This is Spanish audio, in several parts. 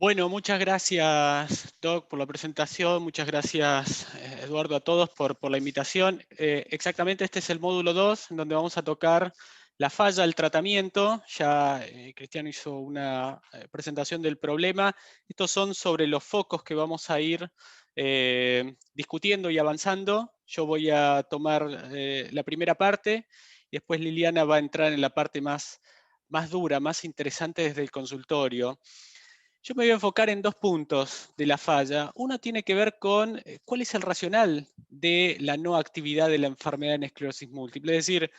Bueno, muchas gracias, Doc, por la presentación. Muchas gracias, Eduardo, a todos por la invitación. Exactamente, este es el módulo 2, en donde vamos a tocar la falla del tratamiento. Ya Cristiano hizo una presentación del problema. Estos son sobre los focos que vamos a ir discutiendo y avanzando. Yo voy a tomar la primera parte y después Liliana va a entrar en la parte más dura, más interesante desde el consultorio. Yo me voy a enfocar en dos puntos de la falla. Uno tiene que ver con cuál es el racional de la no actividad de la enfermedad en esclerosis múltiple. Es decir,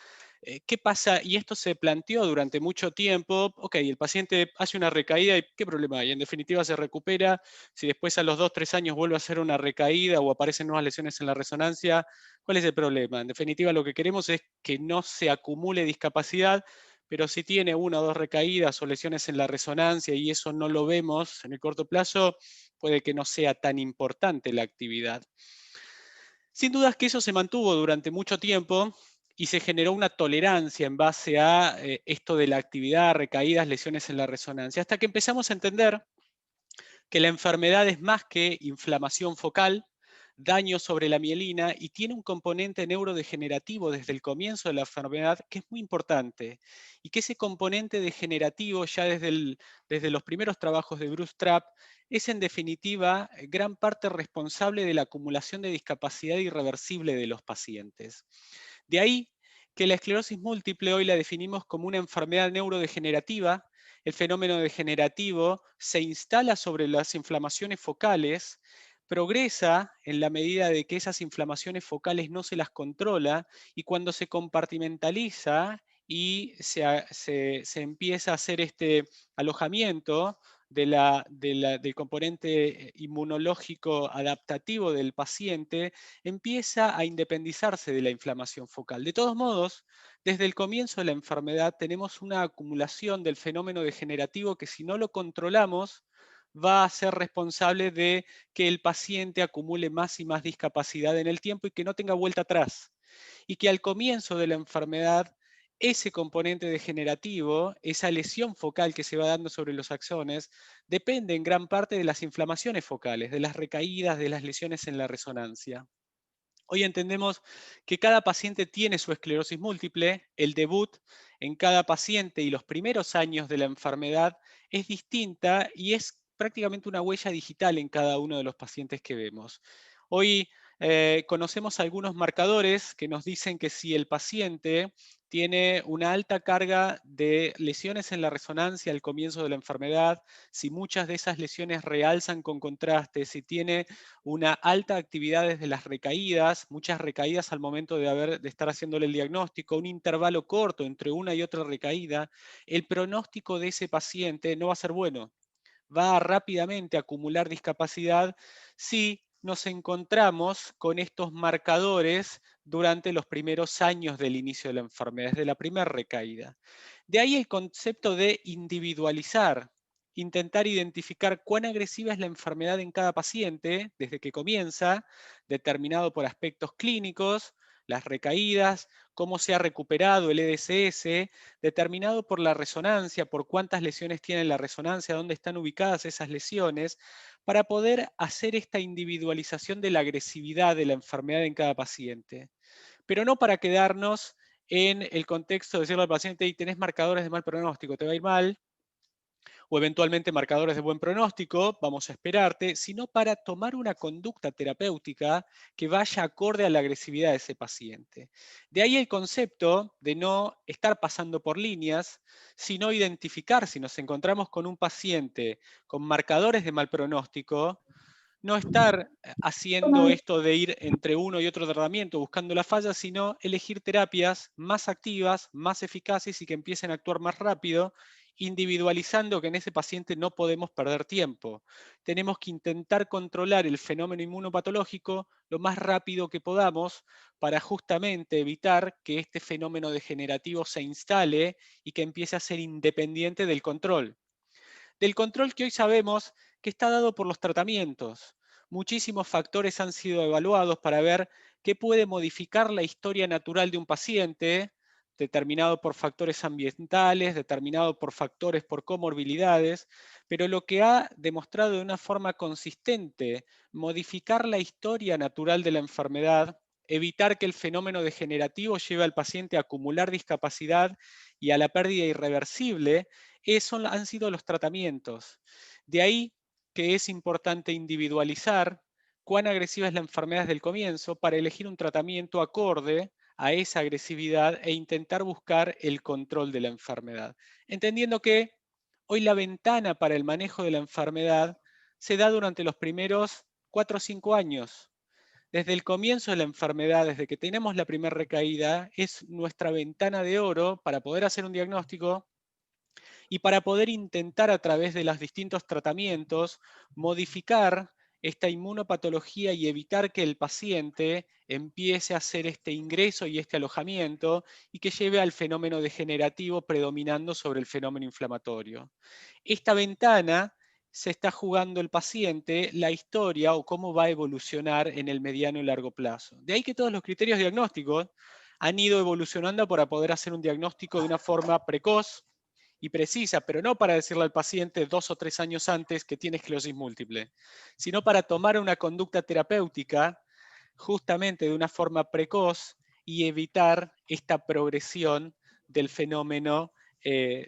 ¿qué pasa? Y esto se planteó durante mucho tiempo. Ok, el paciente hace una recaída y ¿qué problema hay? En definitiva se recupera. Si después a los 2, 3 años vuelve a hacer una recaída o aparecen nuevas lesiones en la resonancia, ¿cuál es el problema? En definitiva lo que queremos es que no se acumule discapacidad, pero si tiene una o dos recaídas o lesiones en la resonancia y eso no lo vemos en el corto plazo, puede que no sea tan importante la actividad. Sin dudas que eso se mantuvo durante mucho tiempo y se generó una tolerancia en base a esto de la actividad, recaídas, lesiones en la resonancia, hasta que empezamos a entender que la enfermedad es más que inflamación focal, daño sobre la mielina y tiene un componente neurodegenerativo desde el comienzo de la enfermedad que es muy importante y que ese componente degenerativo ya desde los primeros trabajos de Bruce Trapp es en definitiva gran parte responsable de la acumulación de discapacidad irreversible de los pacientes. De ahí que la esclerosis múltiple hoy la definimos como una enfermedad neurodegenerativa. El fenómeno degenerativo se instala sobre las inflamaciones focales, progresa en la medida de que esas inflamaciones focales no se las controla y cuando se compartimentaliza y se empieza a hacer este alojamiento del componente inmunológico adaptativo del paciente, empieza a independizarse de la inflamación focal. De todos modos, desde el comienzo de la enfermedad tenemos una acumulación del fenómeno degenerativo que si no lo controlamos va a ser responsable de que el paciente acumule más y más discapacidad en el tiempo y que no tenga vuelta atrás. Y que al comienzo de la enfermedad ese componente degenerativo, esa lesión focal que se va dando sobre los axones, depende en gran parte de las inflamaciones focales, de las recaídas, de las lesiones en la resonancia. Hoy entendemos que cada paciente tiene su esclerosis múltiple, el debut en cada paciente y los primeros años de la enfermedad es distinta y es prácticamente una huella digital en cada uno de los pacientes que vemos. Hoy conocemos algunos marcadores que nos dicen que si el paciente tiene una alta carga de lesiones en la resonancia al comienzo de la enfermedad, si muchas de esas lesiones realzan con contraste, si tiene una alta actividad desde las recaídas, muchas recaídas al momento de estar haciéndole el diagnóstico, un intervalo corto entre una y otra recaída, el pronóstico de ese paciente no va a ser bueno. Va a rápidamente acumular discapacidad si nos encontramos con estos marcadores durante los primeros años del inicio de la enfermedad, desde la primera recaída. De ahí el concepto de individualizar, intentar identificar cuán agresiva es la enfermedad en cada paciente desde que comienza, determinado por aspectos clínicos, las recaídas, cómo se ha recuperado el EDSS, determinado por la resonancia, por cuántas lesiones tiene la resonancia, dónde están ubicadas esas lesiones, para poder hacer esta individualización de la agresividad de la enfermedad en cada paciente. Pero no para quedarnos en el contexto de decirle al paciente, y tenés marcadores de mal pronóstico, te va a ir mal, o eventualmente marcadores de buen pronóstico, vamos a esperarte, sino para tomar una conducta terapéutica que vaya acorde a la agresividad de ese paciente. De ahí el concepto de no estar pasando por líneas, sino identificar si nos encontramos con un paciente con marcadores de mal pronóstico, no estar haciendo esto de ir entre uno y otro tratamiento buscando la falla, sino elegir terapias más activas, más eficaces y que empiecen a actuar más rápido, individualizando que en ese paciente no podemos perder tiempo. Tenemos que intentar controlar el fenómeno inmunopatológico lo más rápido que podamos para justamente evitar que este fenómeno degenerativo se instale y que empiece a ser independiente del control. Del control que hoy sabemos que está dado por los tratamientos. Muchísimos factores han sido evaluados para ver qué puede modificar la historia natural de un paciente, determinado por factores ambientales, determinado por factores por comorbilidades, pero lo que ha demostrado de una forma consistente modificar la historia natural de la enfermedad, evitar que el fenómeno degenerativo lleve al paciente a acumular discapacidad y a la pérdida irreversible, han sido los tratamientos. De ahí que es importante individualizar cuán agresiva es la enfermedad desde el comienzo para elegir un tratamiento acorde a esa agresividad e intentar buscar el control de la enfermedad. Entendiendo que hoy la ventana para el manejo de la enfermedad se da durante los primeros 4 o 5 años. Desde el comienzo de la enfermedad, desde que tenemos la primera recaída, es nuestra ventana de oro para poder hacer un diagnóstico y para poder intentar a través de los distintos tratamientos modificar esta inmunopatología y evitar que el paciente empiece a hacer este ingreso y este alojamiento y que lleve al fenómeno degenerativo predominando sobre el fenómeno inflamatorio. Esta ventana se está jugando el paciente la historia o cómo va a evolucionar en el mediano y largo plazo. De ahí que todos los criterios diagnósticos han ido evolucionando para poder hacer un diagnóstico de una forma precoz y precisa, pero no para decirle al paciente 2 o 3 años antes que tiene esclerosis múltiple, sino para tomar una conducta terapéutica justamente de una forma precoz y evitar esta progresión del fenómeno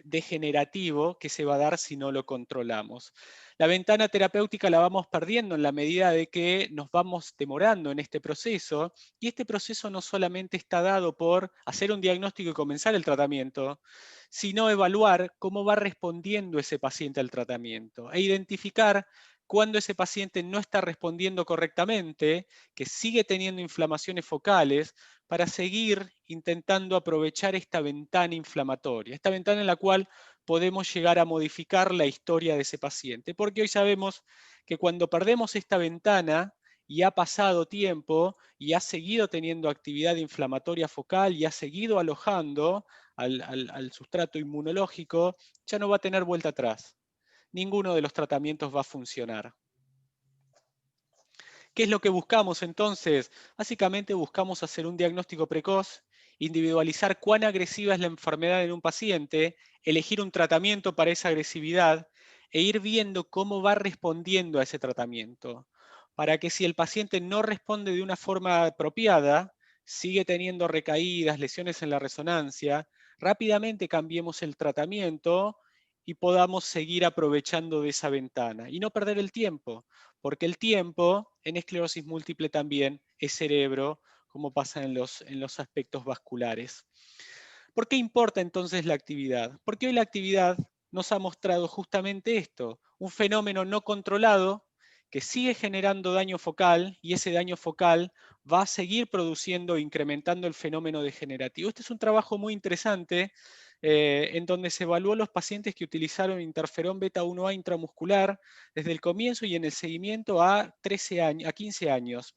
degenerativo que se va a dar si no lo controlamos. La ventana terapéutica la vamos perdiendo en la medida de que nos vamos demorando en este proceso, y este proceso no solamente está dado por hacer un diagnóstico y comenzar el tratamiento, sino evaluar cómo va respondiendo ese paciente al tratamiento e identificar cuando ese paciente no está respondiendo correctamente, que sigue teniendo inflamaciones focales, para seguir intentando aprovechar esta ventana inflamatoria, esta ventana en la cual podemos llegar a modificar la historia de ese paciente. Porque hoy sabemos que cuando perdemos esta ventana y ha pasado tiempo y ha seguido teniendo actividad inflamatoria focal y ha seguido alojando al sustrato inmunológico, ya no va a tener vuelta atrás. Ninguno de los tratamientos va a funcionar. ¿Qué es lo que buscamos entonces? Básicamente buscamos hacer un diagnóstico precoz, individualizar cuán agresiva es la enfermedad en un paciente, elegir un tratamiento para esa agresividad e ir viendo cómo va respondiendo a ese tratamiento. Para que si el paciente no responde de una forma apropiada, sigue teniendo recaídas, lesiones en la resonancia, rápidamente cambiemos el tratamiento y podamos seguir aprovechando de esa ventana y no perder el tiempo, porque el tiempo en esclerosis múltiple también es cerebro, como pasa en los aspectos vasculares. ¿Por qué importa entonces la actividad? Porque hoy la actividad nos ha mostrado justamente esto, un fenómeno no controlado que sigue generando daño focal y ese daño focal va a seguir produciendo e incrementando el fenómeno degenerativo. Este es un trabajo muy interesante en donde se evaluó los pacientes que utilizaron interferón beta-1A intramuscular desde el comienzo y en el seguimiento a 15 años.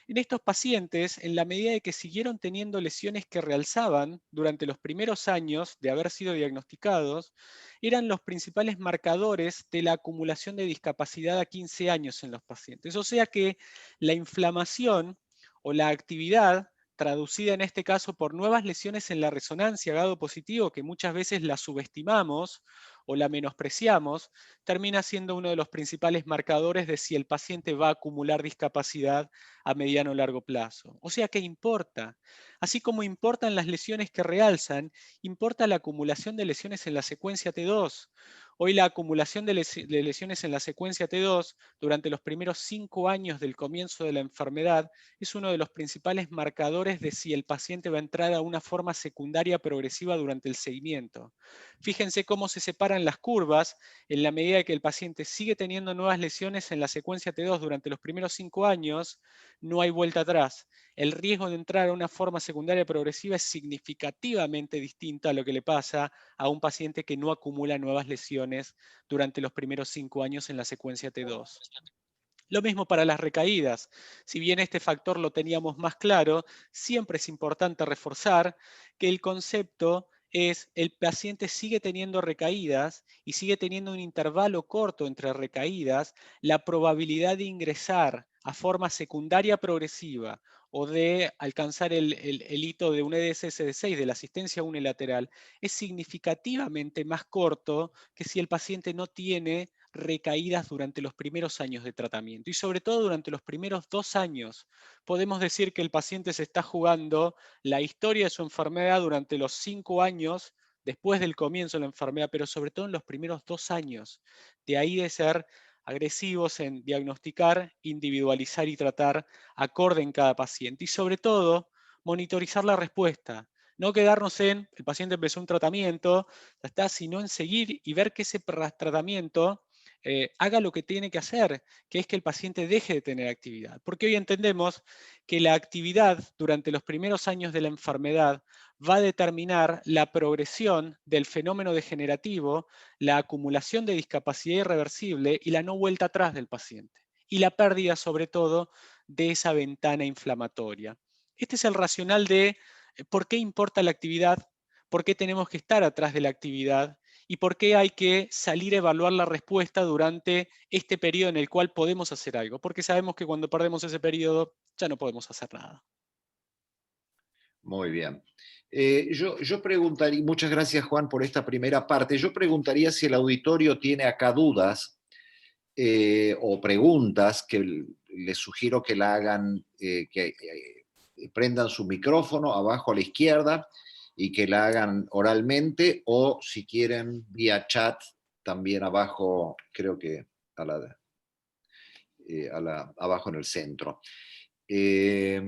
En estos pacientes, en la medida de que siguieron teniendo lesiones que realzaban durante los primeros años de haber sido diagnosticados, eran los principales marcadores de la acumulación de discapacidad a 15 años en los pacientes. O sea que la inflamación o la actividad, traducida en este caso por nuevas lesiones en la resonancia GADO positivo, que muchas veces la subestimamos o la menospreciamos, termina siendo uno de los principales marcadores de si el paciente va a acumular discapacidad a mediano o largo plazo. O sea que importa. Así como importan las lesiones que realzan, importa la acumulación de lesiones en la secuencia T2. Hoy la acumulación de lesiones en la secuencia T2 durante los primeros 5 años del comienzo de la enfermedad es uno de los principales marcadores de si el paciente va a entrar a una forma secundaria progresiva durante el seguimiento. Fíjense cómo se separan las curvas en la medida que el paciente sigue teniendo nuevas lesiones en la secuencia T2 durante los primeros 5 años, no hay vuelta atrás. El riesgo de entrar a una forma secundaria progresiva es significativamente distinta a lo que le pasa a un paciente que no acumula nuevas lesiones durante los primeros 5 años en la secuencia T2. Lo mismo para las recaídas. Si bien este factor lo teníamos más claro, siempre es importante reforzar que el concepto es el paciente sigue teniendo recaídas y sigue teniendo un intervalo corto entre recaídas, la probabilidad de ingresar a forma secundaria progresiva o de alcanzar el hito de un EDSS de 6, de la asistencia unilateral, es significativamente más corto que si el paciente no tiene recaídas durante los primeros años de tratamiento. Y sobre todo durante los primeros 2 años, podemos decir que el paciente se está jugando la historia de su enfermedad durante los 5 años después del comienzo de la enfermedad, pero sobre todo en los primeros 2 años. De ahí de ser agresivos en diagnosticar, individualizar y tratar acorde en cada paciente. Y sobre todo, monitorizar la respuesta. No quedarnos en, el paciente empezó un tratamiento, ya está, sino en seguir y ver que ese tratamiento haga lo que tiene que hacer, que es que el paciente deje de tener actividad. Porque hoy entendemos que la actividad durante los primeros años de la enfermedad va a determinar la progresión del fenómeno degenerativo, la acumulación de discapacidad irreversible y la no vuelta atrás del paciente. Y la pérdida, sobre todo, de esa ventana inflamatoria. Este es el racional de por qué importa la actividad, por qué tenemos que estar atrás de la actividad y por qué hay que salir a evaluar la respuesta durante este periodo en el cual podemos hacer algo. Porque sabemos que cuando perdemos ese periodo ya no podemos hacer nada. Muy bien. Yo preguntaría, muchas gracias Juan por esta primera parte. Yo preguntaría si el auditorio tiene acá dudas o preguntas que les sugiero que la hagan, que prendan su micrófono abajo a la izquierda y que la hagan oralmente o si quieren vía chat también abajo, creo que a abajo en el centro. Eh,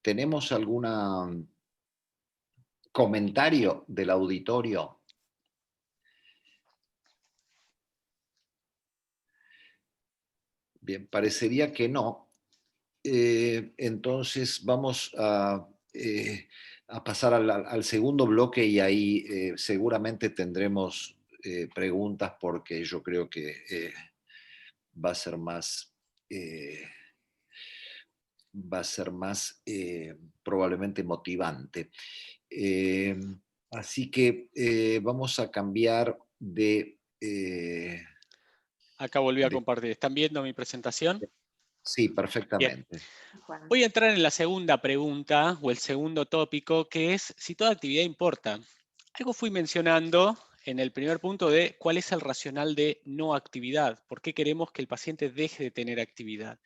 ¿Tenemos algún comentario del auditorio? Bien, parecería que no. Entonces vamos a pasar al segundo bloque y ahí seguramente tendremos preguntas porque yo creo que va a ser más, eh, va a ser más probablemente motivante. Eh, Así que vamos a cambiar Acá volví a de... compartir. ¿Están viendo mi presentación? Sí, Bien. perfectamente. Bueno, Voy a entrar en la segunda pregunta o el segundo tópico, que es si toda actividad importa. Algo fui mencionando en el primer punto de cuál es el racional de no actividad, por qué queremos que el paciente deje de tener actividad.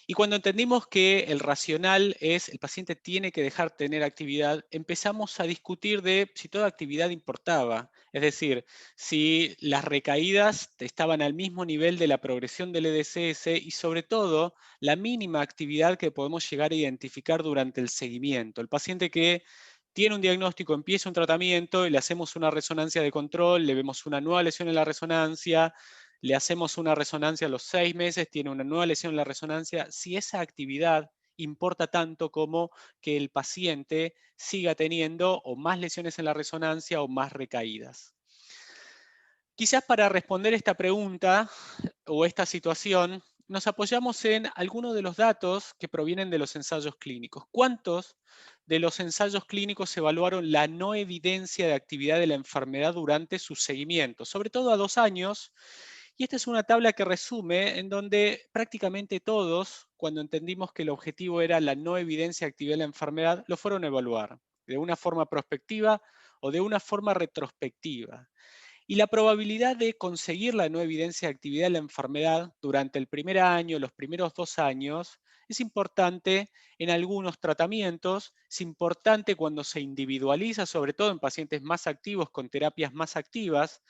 Y cuando entendimos que el racional es el paciente tiene que dejar de tener actividad, empezamos a discutir de si toda actividad importaba. Es decir, si las recaídas estaban al mismo nivel de la progresión del EDSS y sobre todo la mínima actividad que podemos llegar a identificar durante el seguimiento. El paciente que tiene un diagnóstico, empieza un tratamiento y le hacemos una resonancia de control, le vemos una nueva lesión en la resonancia, le hacemos una resonancia a los 6 meses, tiene una nueva lesión en la resonancia, si esa actividad importa tanto como que el paciente siga teniendo o más lesiones en la resonancia o más recaídas. Quizás para responder esta pregunta o esta situación, nos apoyamos en algunos de los datos que provienen de los ensayos clínicos. ¿Cuántos de los ensayos clínicos evaluaron la no evidencia de actividad de la enfermedad durante su seguimiento? Sobre todo a 2 años. Y esta es una tabla que resume en donde prácticamente todos, cuando entendimos que el objetivo era la no evidencia de actividad de la enfermedad, lo fueron a evaluar de una forma prospectiva o de una forma retrospectiva. Y la probabilidad de conseguir la no evidencia de actividad de la enfermedad durante el primer año, los primeros 2 años, es importante en algunos tratamientos, es importante cuando se individualiza, sobre todo en pacientes más activos con terapias más activas,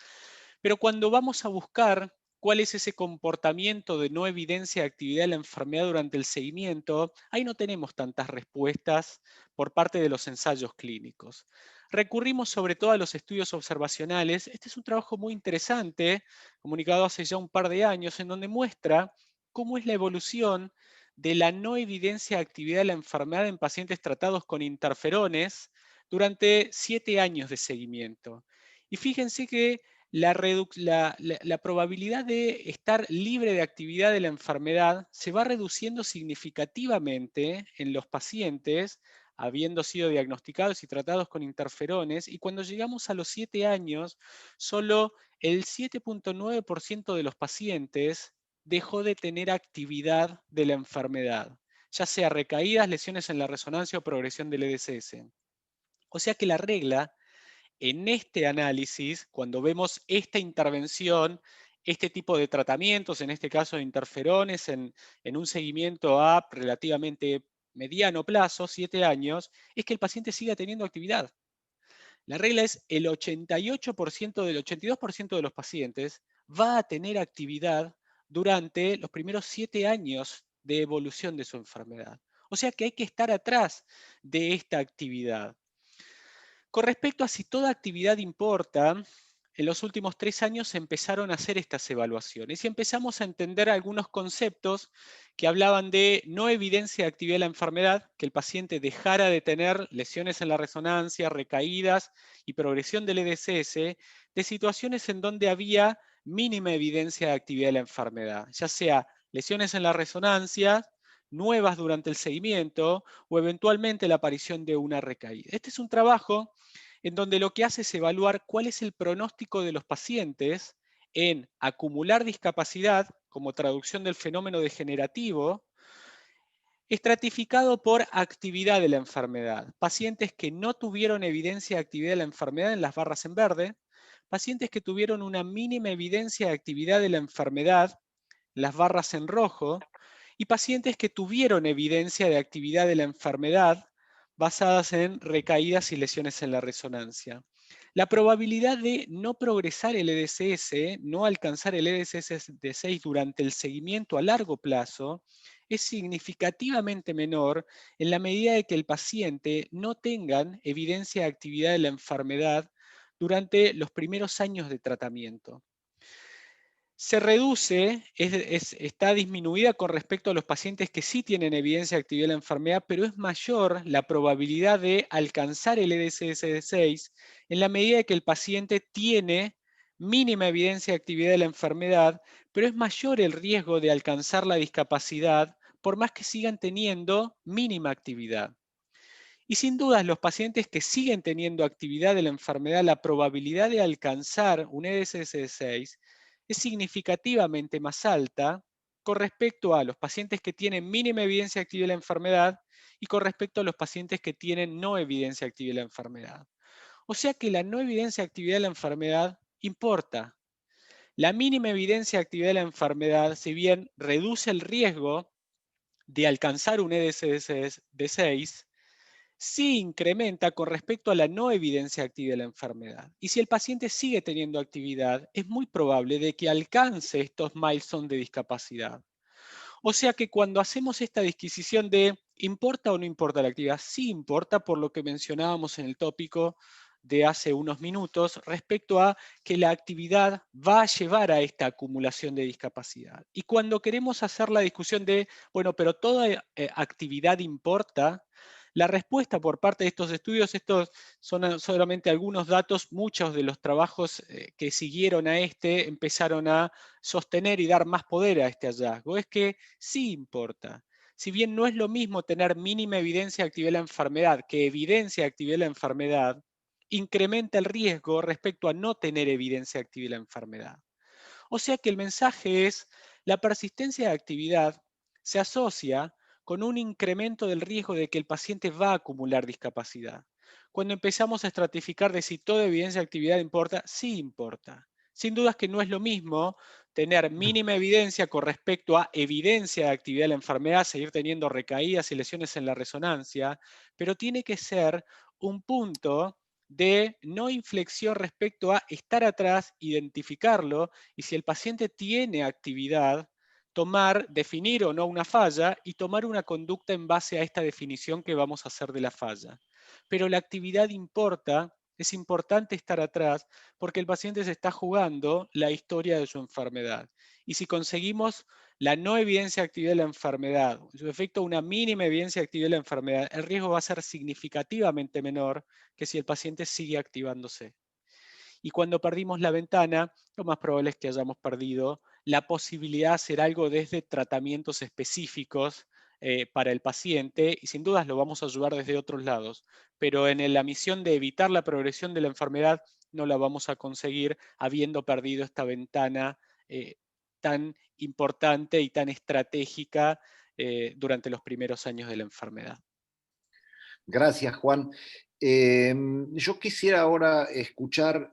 pero cuando vamos a buscar cuál es ese comportamiento de no evidencia de actividad de la enfermedad durante el seguimiento, ahí no tenemos tantas respuestas por parte de los ensayos clínicos. Recurrimos sobre todo a los estudios observacionales. Este es un trabajo muy interesante, comunicado hace ya un par de años, en donde muestra cómo es la evolución de la no evidencia de actividad de la enfermedad en pacientes tratados con interferones durante 7 años de seguimiento. Y fíjense que la probabilidad de estar libre de actividad de la enfermedad se va reduciendo significativamente en los pacientes habiendo sido diagnosticados y tratados con interferones, y cuando llegamos a los 7 años, solo el 7,9% de los pacientes dejó de tener actividad de la enfermedad. ya sea recaídas, lesiones en la resonancia o progresión del EDSS. O sea que la regla en este análisis, cuando vemos esta intervención, este tipo de tratamientos, en este caso de interferones, en un seguimiento a relativamente mediano plazo, 7 años, es que el paciente siga teniendo actividad. La regla es el 88% del 82% de los pacientes va a tener actividad durante los primeros 7 años de evolución de su enfermedad. O sea que hay que estar atrás de esta actividad. Con respecto a si toda actividad importa, en los últimos 3 años se empezaron a hacer estas evaluaciones y empezamos a entender algunos conceptos que hablaban de no evidencia de actividad de la enfermedad, que el paciente dejara de tener lesiones en la resonancia, recaídas y progresión del EDSS, de situaciones en donde había mínima evidencia de actividad de la enfermedad, ya sea lesiones en la resonancia, nuevas durante el seguimiento o eventualmente la aparición de una recaída. Este es un trabajo en donde lo que hace es evaluar cuál es el pronóstico de los pacientes en acumular discapacidad, como traducción del fenómeno degenerativo, estratificado por actividad de la enfermedad. Pacientes que no tuvieron evidencia de actividad de la enfermedad en las barras en verde, pacientes que tuvieron una mínima evidencia de actividad de la enfermedad, las barras en rojo, y pacientes que tuvieron evidencia de actividad de la enfermedad basadas en recaídas y lesiones en la resonancia. La probabilidad de no progresar el EDSS, no alcanzar el EDSS de 6 durante el seguimiento a largo plazo, es significativamente menor en la medida de que el paciente no tenga evidencia de actividad de la enfermedad durante los primeros años de tratamiento. Se reduce, está disminuida con respecto a los pacientes que sí tienen evidencia de actividad de la enfermedad, pero es mayor la probabilidad de alcanzar el EDSS de 6 en la medida de que el paciente tiene mínima evidencia de actividad de la enfermedad, pero es mayor el riesgo de alcanzar la discapacidad por más que sigan teniendo mínima actividad. Y sin dudas, los pacientes que siguen teniendo actividad de la enfermedad, la probabilidad de alcanzar un EDSS de 6 es significativamente más alta con respecto a los pacientes que tienen mínima evidencia de actividad de la enfermedad y con respecto a los pacientes que tienen no evidencia de actividad de la enfermedad. O sea que la no evidencia de actividad de la enfermedad importa. La mínima evidencia de actividad de la enfermedad, si bien reduce el riesgo de alcanzar un EDSS de 6, sí incrementa con respecto a la no evidencia activa de la enfermedad. Y si el paciente sigue teniendo actividad, es muy probable de que alcance estos milestones de discapacidad. O sea que cuando hacemos esta disquisición de ¿importa o no importa la actividad? Sí importa por lo que mencionábamos en el tópico de hace unos minutos respecto a que la actividad va a llevar a esta acumulación de discapacidad. Y cuando queremos hacer la discusión de, bueno, pero toda actividad importa, la respuesta por parte de estos estudios, estos son solamente algunos datos, muchos de los trabajos que siguieron a este empezaron a sostener y dar más poder a este hallazgo, es que sí importa. Si bien no es lo mismo tener mínima evidencia de actividad de la enfermedad que evidencia de actividad de la enfermedad, incrementa el riesgo respecto a no tener evidencia de actividad de la enfermedad. O sea que el mensaje es, la persistencia de actividad se asocia con un incremento del riesgo de que el paciente va a acumular discapacidad. Cuando empezamos a estratificar de si toda evidencia de actividad importa, sí importa. Sin dudas que no es lo mismo tener mínima evidencia con respecto a evidencia de actividad de la enfermedad, seguir teniendo recaídas y lesiones en la resonancia, pero tiene que ser un punto de no inflexión respecto a estar atrás, identificarlo, y si el paciente tiene actividad, definir o no una falla y tomar una conducta en base a esta definición que vamos a hacer de la falla. Pero la actividad importa, es importante estar atrás porque el paciente se está jugando la historia de su enfermedad. Y si conseguimos la no evidencia de actividad de la enfermedad, en su efecto una mínima evidencia de actividad de la enfermedad, el riesgo va a ser significativamente menor que si el paciente sigue activándose. Y cuando perdimos la ventana, lo más probable es que hayamos perdido la posibilidad de hacer algo desde tratamientos específicos para el paciente, y sin dudas lo vamos a ayudar desde otros lados, pero en la misión de evitar la progresión de la enfermedad no la vamos a conseguir habiendo perdido esta ventana tan importante y tan estratégica durante los primeros años de la enfermedad. Gracias, Juan. Yo quisiera ahora escuchar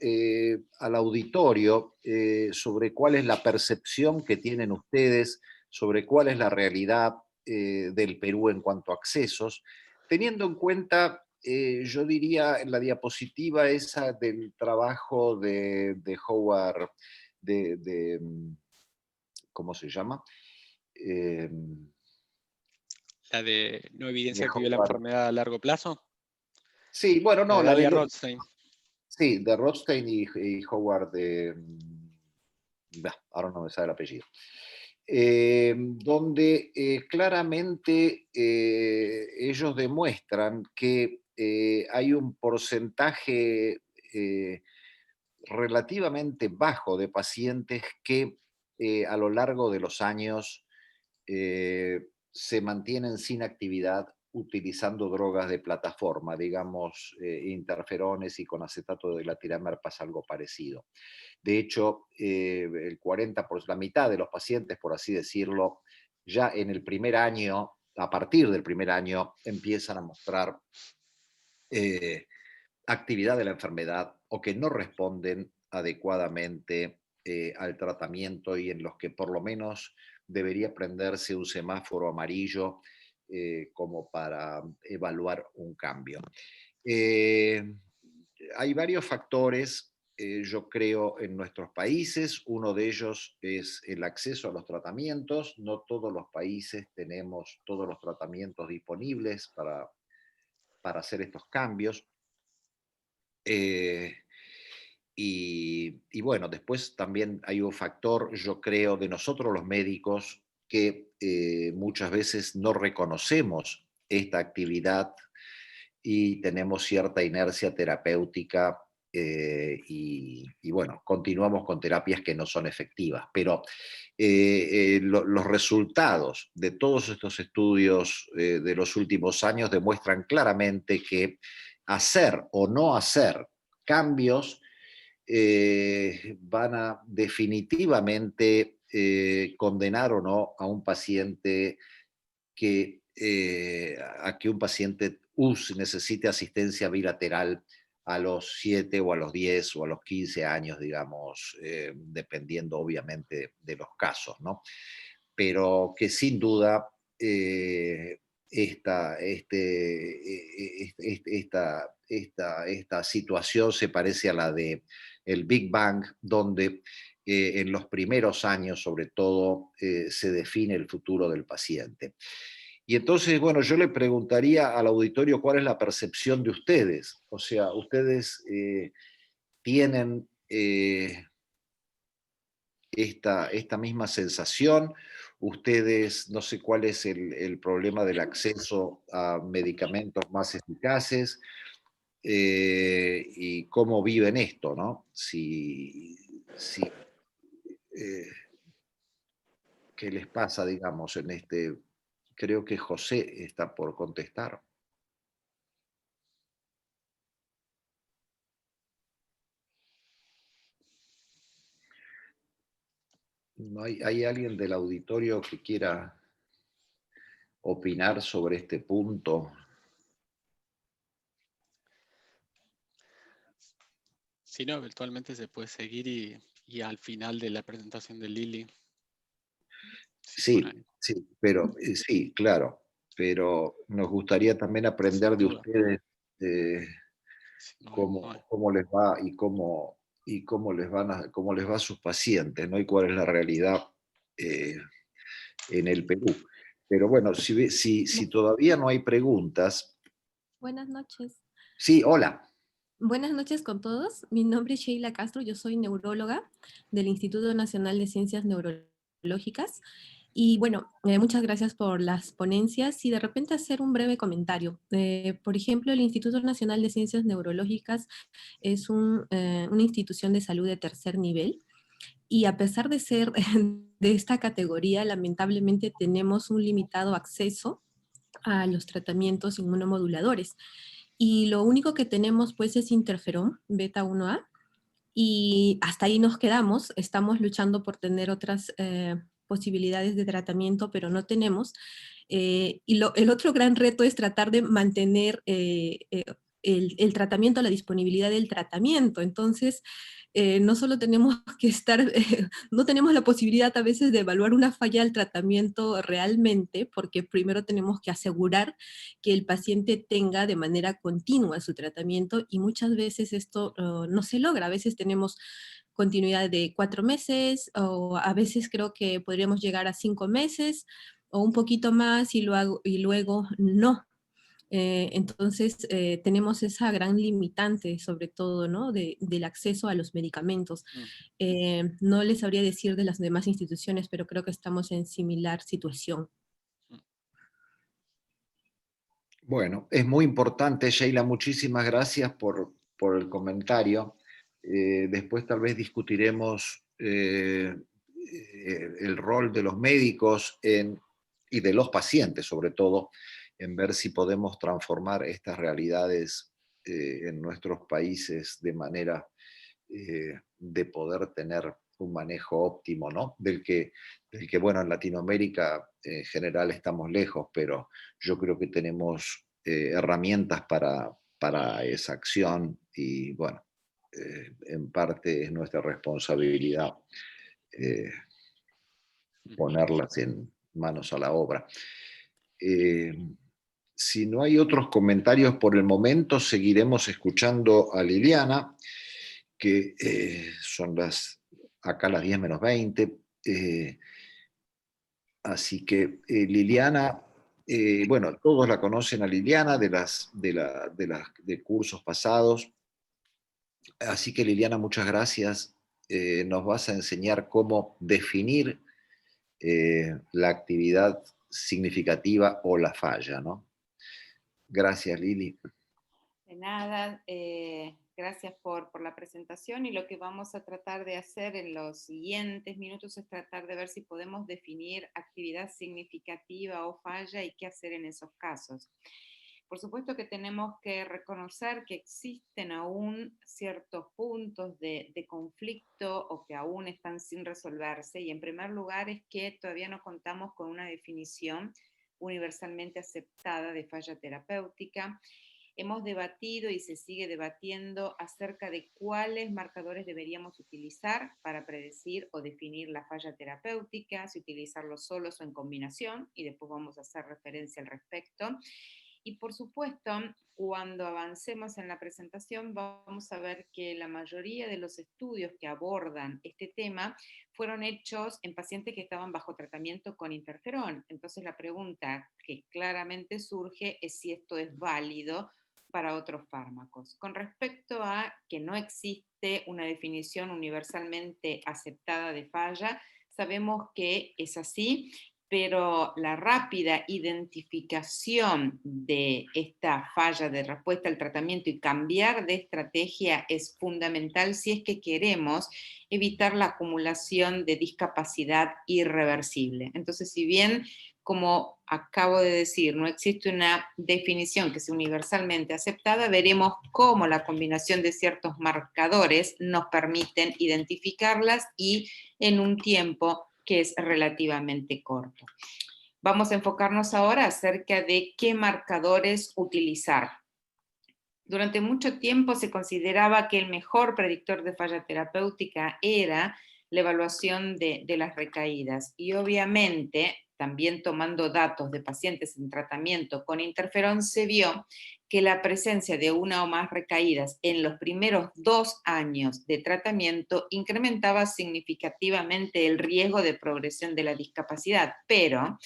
al auditorio sobre cuál es la percepción que tienen ustedes, sobre cuál es la realidad del Perú en cuanto a accesos, teniendo en cuenta, yo diría, en la diapositiva esa del trabajo de Howard, ¿cómo se llama? Eh, La de no de evidencia que vive la Howard. enfermedad a largo plazo, Sí, bueno, la no, de la Dalia de Rothstein. sí, de Rothstein y Howard de... ahora no me sale el apellido. Donde claramente ellos demuestran que hay un porcentaje relativamente bajo de pacientes que a lo largo de los años se mantienen sin actividad utilizando drogas de plataforma, digamos, interferones y con acetato de glatiramar pasa algo parecido. De hecho, el 40%, la mitad de los pacientes, por así decirlo, ya en el primer año, a partir del primer año, empiezan a mostrar eh, actividad de la enfermedad o que no responden adecuadamente al tratamiento y en los que por lo menos debería prenderse un semáforo amarillo como para evaluar un cambio. Eh, Hay varios factores, yo creo, en nuestros países. Uno de ellos es el acceso a los tratamientos. No todos los países tenemos todos los tratamientos disponibles para hacer estos cambios. Eh, y bueno, después también hay un factor, yo creo, de nosotros los médicos que muchas veces no reconocemos esta actividad y tenemos cierta inercia terapéutica y bueno, continuamos con terapias que no son efectivas. Pero los resultados de todos estos estudios de los últimos años demuestran claramente que hacer o no hacer cambios van a definitivamente condenar o no a un paciente a que un paciente necesite asistencia bilateral a los 7 o a los 10 o a los 15 años, digamos, dependiendo obviamente de los casos, ¿no? Pero que sin duda esta situación se parece a la de el Big Bang, donde en los primeros años, sobre todo, se define el futuro del paciente. Y entonces, bueno, yo le preguntaría al auditorio cuál es la percepción de ustedes. O sea, ustedes tienen esta misma sensación. Ustedes, no sé cuál es el problema del acceso a medicamentos más eficaces y cómo viven esto, ¿no? Eh, ¿Qué les pasa, digamos, en este? Creo que José está por contestar. ¿No hay alguien del auditorio que quiera opinar sobre este punto? Si no, eventualmente se puede seguir y al final de la presentación de Lili, si Sí, pone, sí, pero sí, claro, pero nos gustaría también aprender sin de duda. ustedes Sí, no hay. cómo les va y cómo les va a sus pacientes, ¿no? Y cuál es la realidad eh, en el Perú. Pero bueno, si todavía no hay preguntas, Buenas noches. sí, hola. Buenas noches con todos. Mi nombre es Sheila Castro, yo soy neuróloga del Instituto Nacional de Ciencias Neurológicas. Y bueno, muchas gracias por las ponencias y de repente hacer un breve comentario. Por ejemplo, el Instituto Nacional de Ciencias Neurológicas es una institución de salud de tercer nivel y a pesar de ser de esta categoría, lamentablemente tenemos un limitado acceso a los tratamientos inmunomoduladores. Y lo único que tenemos pues es interferón beta 1A y hasta ahí nos quedamos. Estamos luchando por tener otras posibilidades de tratamiento, pero no tenemos. El otro gran reto es tratar de mantener el tratamiento, la disponibilidad del tratamiento. Entonces, no solo tenemos que estar, no tenemos la posibilidad a veces de evaluar una falla del tratamiento realmente, porque primero tenemos que asegurar que el paciente tenga de manera continua su tratamiento, y muchas veces esto no se logra. A veces tenemos continuidad de 4 meses, o a veces creo que podríamos llegar a 5 meses, o un poquito más, y luego no. Entonces, tenemos esa gran limitante, sobre todo, ¿no? Del acceso a los medicamentos. No les sabría decir de las demás instituciones, pero creo que estamos en similar situación. Bueno, es muy importante, Sheila, muchísimas gracias por el comentario. Después tal vez discutiremos el rol de los médicos y de los pacientes, sobre todo, en ver si podemos transformar estas realidades en nuestros países de manera de poder tener un manejo óptimo, ¿no? Del que, bueno, en Latinoamérica en general estamos lejos, pero yo creo que tenemos herramientas para esa acción y, bueno, en parte es nuestra responsabilidad ponerlas en manos a la obra. Si no hay otros comentarios por el momento, seguiremos escuchando a Liliana, que son acá las 10 menos 20. Así que Liliana, bueno, todos la conocen a Liliana de cursos pasados. Así que Liliana, muchas gracias. Nos vas a enseñar cómo definir la actividad significativa o la falla, ¿no? Gracias, Lili. De nada, gracias por la presentación, y lo que vamos a tratar de hacer en los siguientes minutos es tratar de ver si podemos definir actividad significativa o falla y qué hacer en esos casos. Por supuesto que tenemos que reconocer que existen aún ciertos puntos de conflicto o que aún están sin resolverse, y en primer lugar es que todavía no contamos con una definición universalmente aceptada de falla terapéutica. Hemos debatido y se sigue debatiendo acerca de cuáles marcadores deberíamos utilizar para predecir o definir la falla terapéutica, si utilizarlos solos o en combinación, y después vamos a hacer referencia al respecto. Y por supuesto, cuando avancemos en la presentación, vamos a ver que la mayoría de los estudios que abordan este tema fueron hechos en pacientes que estaban bajo tratamiento con interferón. Entonces la pregunta que claramente surge es si esto es válido para otros fármacos. Con respecto a que no existe una definición universalmente aceptada de falla, sabemos que es así, pero la rápida identificación de esta falla de respuesta al tratamiento y cambiar de estrategia es fundamental si es que queremos evitar la acumulación de discapacidad irreversible. Entonces, si bien, como acabo de decir, no existe una definición que sea universalmente aceptada, veremos cómo la combinación de ciertos marcadores nos permiten identificarlas, y en un tiempo que es relativamente corto. Vamos a enfocarnos ahora acerca de qué marcadores utilizar. Durante mucho tiempo se consideraba que el mejor predictor de falla terapéutica era la evaluación de las recaídas, y obviamente, también tomando datos de pacientes en tratamiento con interferón, se vio que la presencia de una o más recaídas en los primeros 2 años de tratamiento incrementaba significativamente el riesgo de progresión de la discapacidad, pero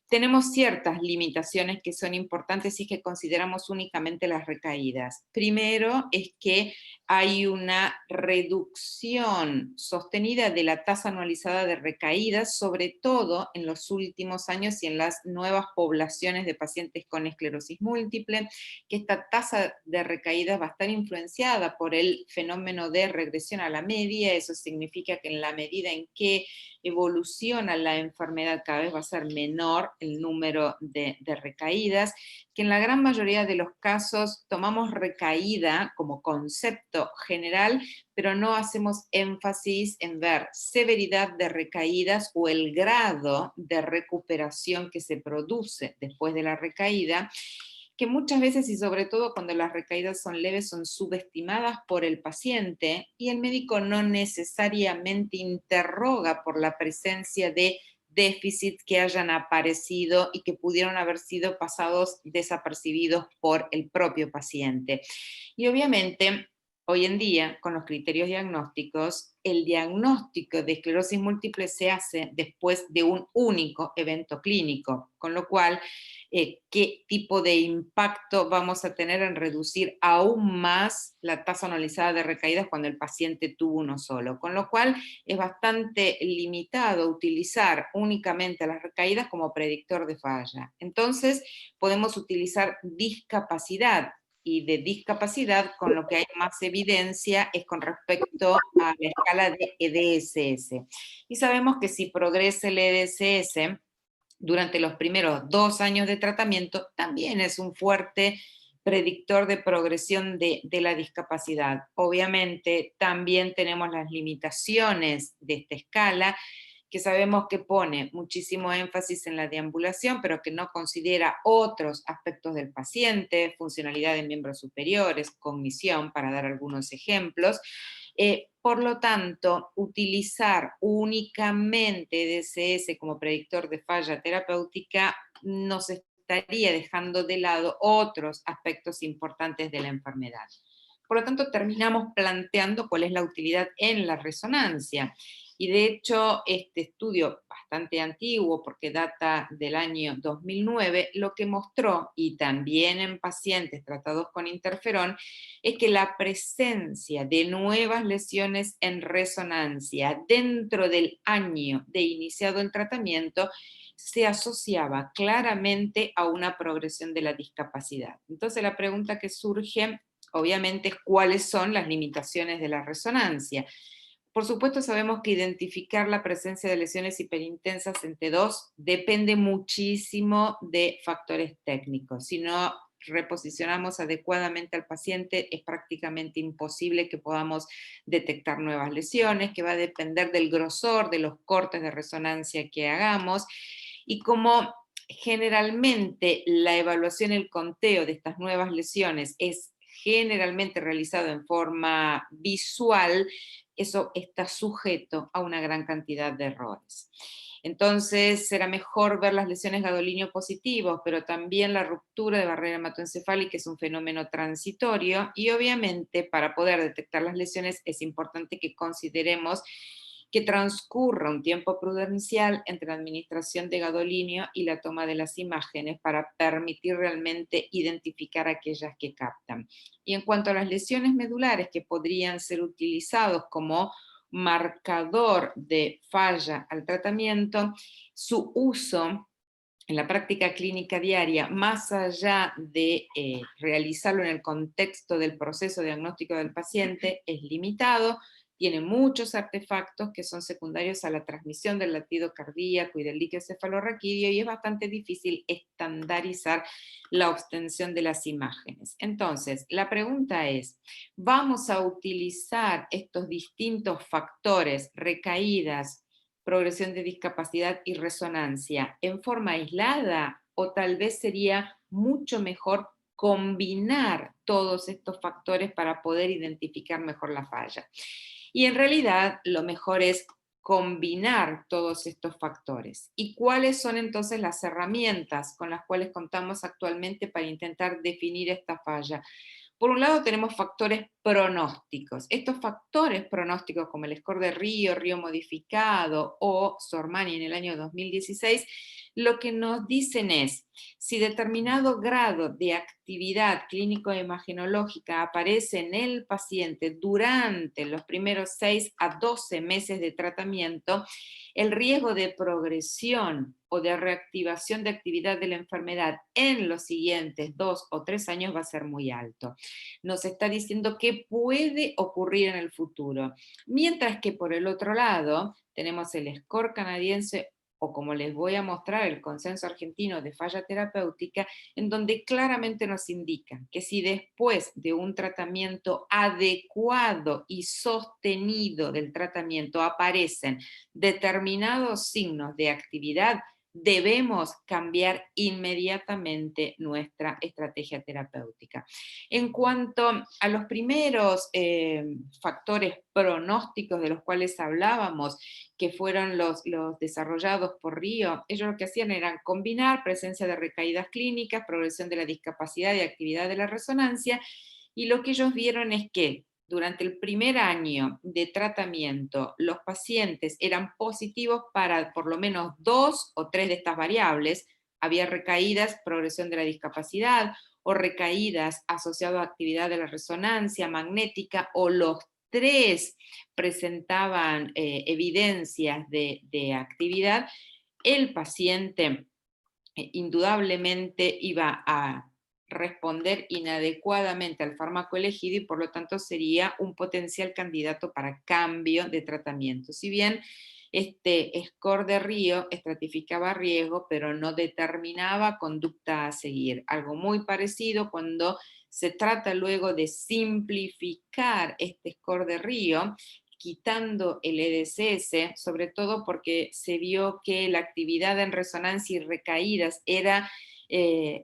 tenemos ciertas limitaciones que son importantes si es que consideramos únicamente las recaídas. Primero es que hay una reducción sostenida de la tasa anualizada de recaídas, sobre todo en los últimos años y en las nuevas poblaciones de pacientes con esclerosis múltiple, que esta tasa de recaídas va a estar influenciada por el fenómeno de regresión a la media. Eso significa que en la medida en que evoluciona la enfermedad cada vez va a ser menor el número de recaídas, que en la gran mayoría de los casos tomamos recaída como concepto general, pero no hacemos énfasis en ver severidad de recaídas o el grado de recuperación que se produce después de la recaída, que muchas veces, y sobre todo cuando las recaídas son leves, son subestimadas por el paciente y el médico no necesariamente interroga por la presencia de déficits que hayan aparecido y que pudieron haber sido pasados desapercibidos por el propio paciente. Y obviamente, hoy en día, con los criterios diagnósticos, el diagnóstico de esclerosis múltiple se hace después de un único evento clínico, con lo cual, ¿qué tipo de impacto vamos a tener en reducir aún más la tasa anualizada de recaídas cuando el paciente tuvo uno solo? Con lo cual, es bastante limitado utilizar únicamente las recaídas como predictor de falla. Entonces, podemos utilizar discapacidad, y de discapacidad, con lo que hay más evidencia es con respecto a la escala de EDSS. Y sabemos que si progresa el EDSS durante los primeros 2 años de tratamiento, también es un fuerte predictor de progresión de la discapacidad. Obviamente, también tenemos las limitaciones de esta escala, que sabemos que pone muchísimo énfasis en la deambulación, pero que no considera otros aspectos del paciente, funcionalidad de miembros superiores, cognición, para dar algunos ejemplos. Por lo tanto, utilizar únicamente DSS como predictor de falla terapéutica nos estaría dejando de lado otros aspectos importantes de la enfermedad. Por lo tanto, terminamos planteando cuál es la utilidad en la resonancia. Y de hecho, este estudio bastante antiguo, porque data del año 2009, lo que mostró, y también en pacientes tratados con interferón, es que la presencia de nuevas lesiones en resonancia dentro del año de iniciado el tratamiento se asociaba claramente a una progresión de la discapacidad. Entonces la pregunta que surge, obviamente, es cuáles son las limitaciones de la resonancia. Por supuesto, sabemos que identificar la presencia de lesiones hiperintensas en T2 depende muchísimo de factores técnicos. Si no reposicionamos adecuadamente al paciente, es prácticamente imposible que podamos detectar nuevas lesiones, que va a depender del grosor de los cortes de resonancia que hagamos. Y como generalmente la evaluación, el conteo de estas nuevas lesiones es generalmente realizado en forma visual, eso está sujeto a una gran cantidad de errores. Entonces, será mejor ver las lesiones gadolinio positivos, pero también la ruptura de barrera hematoencefálica es un fenómeno transitorio, y obviamente para poder detectar las lesiones es importante que consideremos que transcurra un tiempo prudencial entre la administración de gadolinio y la toma de las imágenes para permitir realmente identificar aquellas que captan. Y en cuanto a las lesiones medulares que podrían ser utilizados como marcador de falla al tratamiento, su uso en la práctica clínica diaria, más allá de realizarlo en el contexto del proceso diagnóstico del paciente, es limitado. Tiene muchos artefactos que son secundarios a la transmisión del latido cardíaco y del líquido cefalorraquídeo, y es bastante difícil estandarizar la obtención de las imágenes. Entonces, la pregunta es, ¿vamos a utilizar estos distintos factores, recaídas, progresión de discapacidad y resonancia, en forma aislada, o tal vez sería mucho mejor combinar todos estos factores para poder identificar mejor la falla? Y en realidad lo mejor es combinar todos estos factores. ¿Y cuáles son entonces las herramientas con las cuales contamos actualmente para intentar definir esta falla? Por un lado tenemos factores pronósticos. Estos factores pronósticos, como el score de Río modificado o Sormani en el año 2016, lo que nos dicen es, si determinado grado de actividad clínico-imagenológica aparece en el paciente durante los primeros 6 a 12 meses de tratamiento, el riesgo de progresión o de reactivación de actividad de la enfermedad en los siguientes 2 o 3 años va a ser muy alto. Nos está diciendo qué puede ocurrir en el futuro. Mientras que por el otro lado tenemos el score canadiense o como les voy a mostrar el consenso argentino de falla terapéutica, en donde claramente nos indican que si después de un tratamiento adecuado y sostenido del tratamiento aparecen determinados signos de actividad, debemos cambiar inmediatamente nuestra estrategia terapéutica. En cuanto a los primeros factores pronósticos de los cuales hablábamos, que fueron los desarrollados por Río, ellos lo que hacían era combinar presencia de recaídas clínicas, progresión de la discapacidad y actividad de la resonancia, y lo que ellos vieron es que durante el primer año de tratamiento, los pacientes eran positivos para por lo menos 2 o 3 de estas variables. Había recaídas, progresión de la discapacidad, o recaídas asociadas a actividad de la resonancia magnética, o los 3 presentaban evidencias de actividad. El paciente indudablemente iba a responder inadecuadamente al fármaco elegido y por lo tanto sería un potencial candidato para cambio de tratamiento. Si bien este score de Río estratificaba riesgo, pero no determinaba conducta a seguir. Algo muy parecido cuando se trata luego de simplificar este score de Río, quitando el EDSS, sobre todo porque se vio que la actividad en resonancia y recaídas era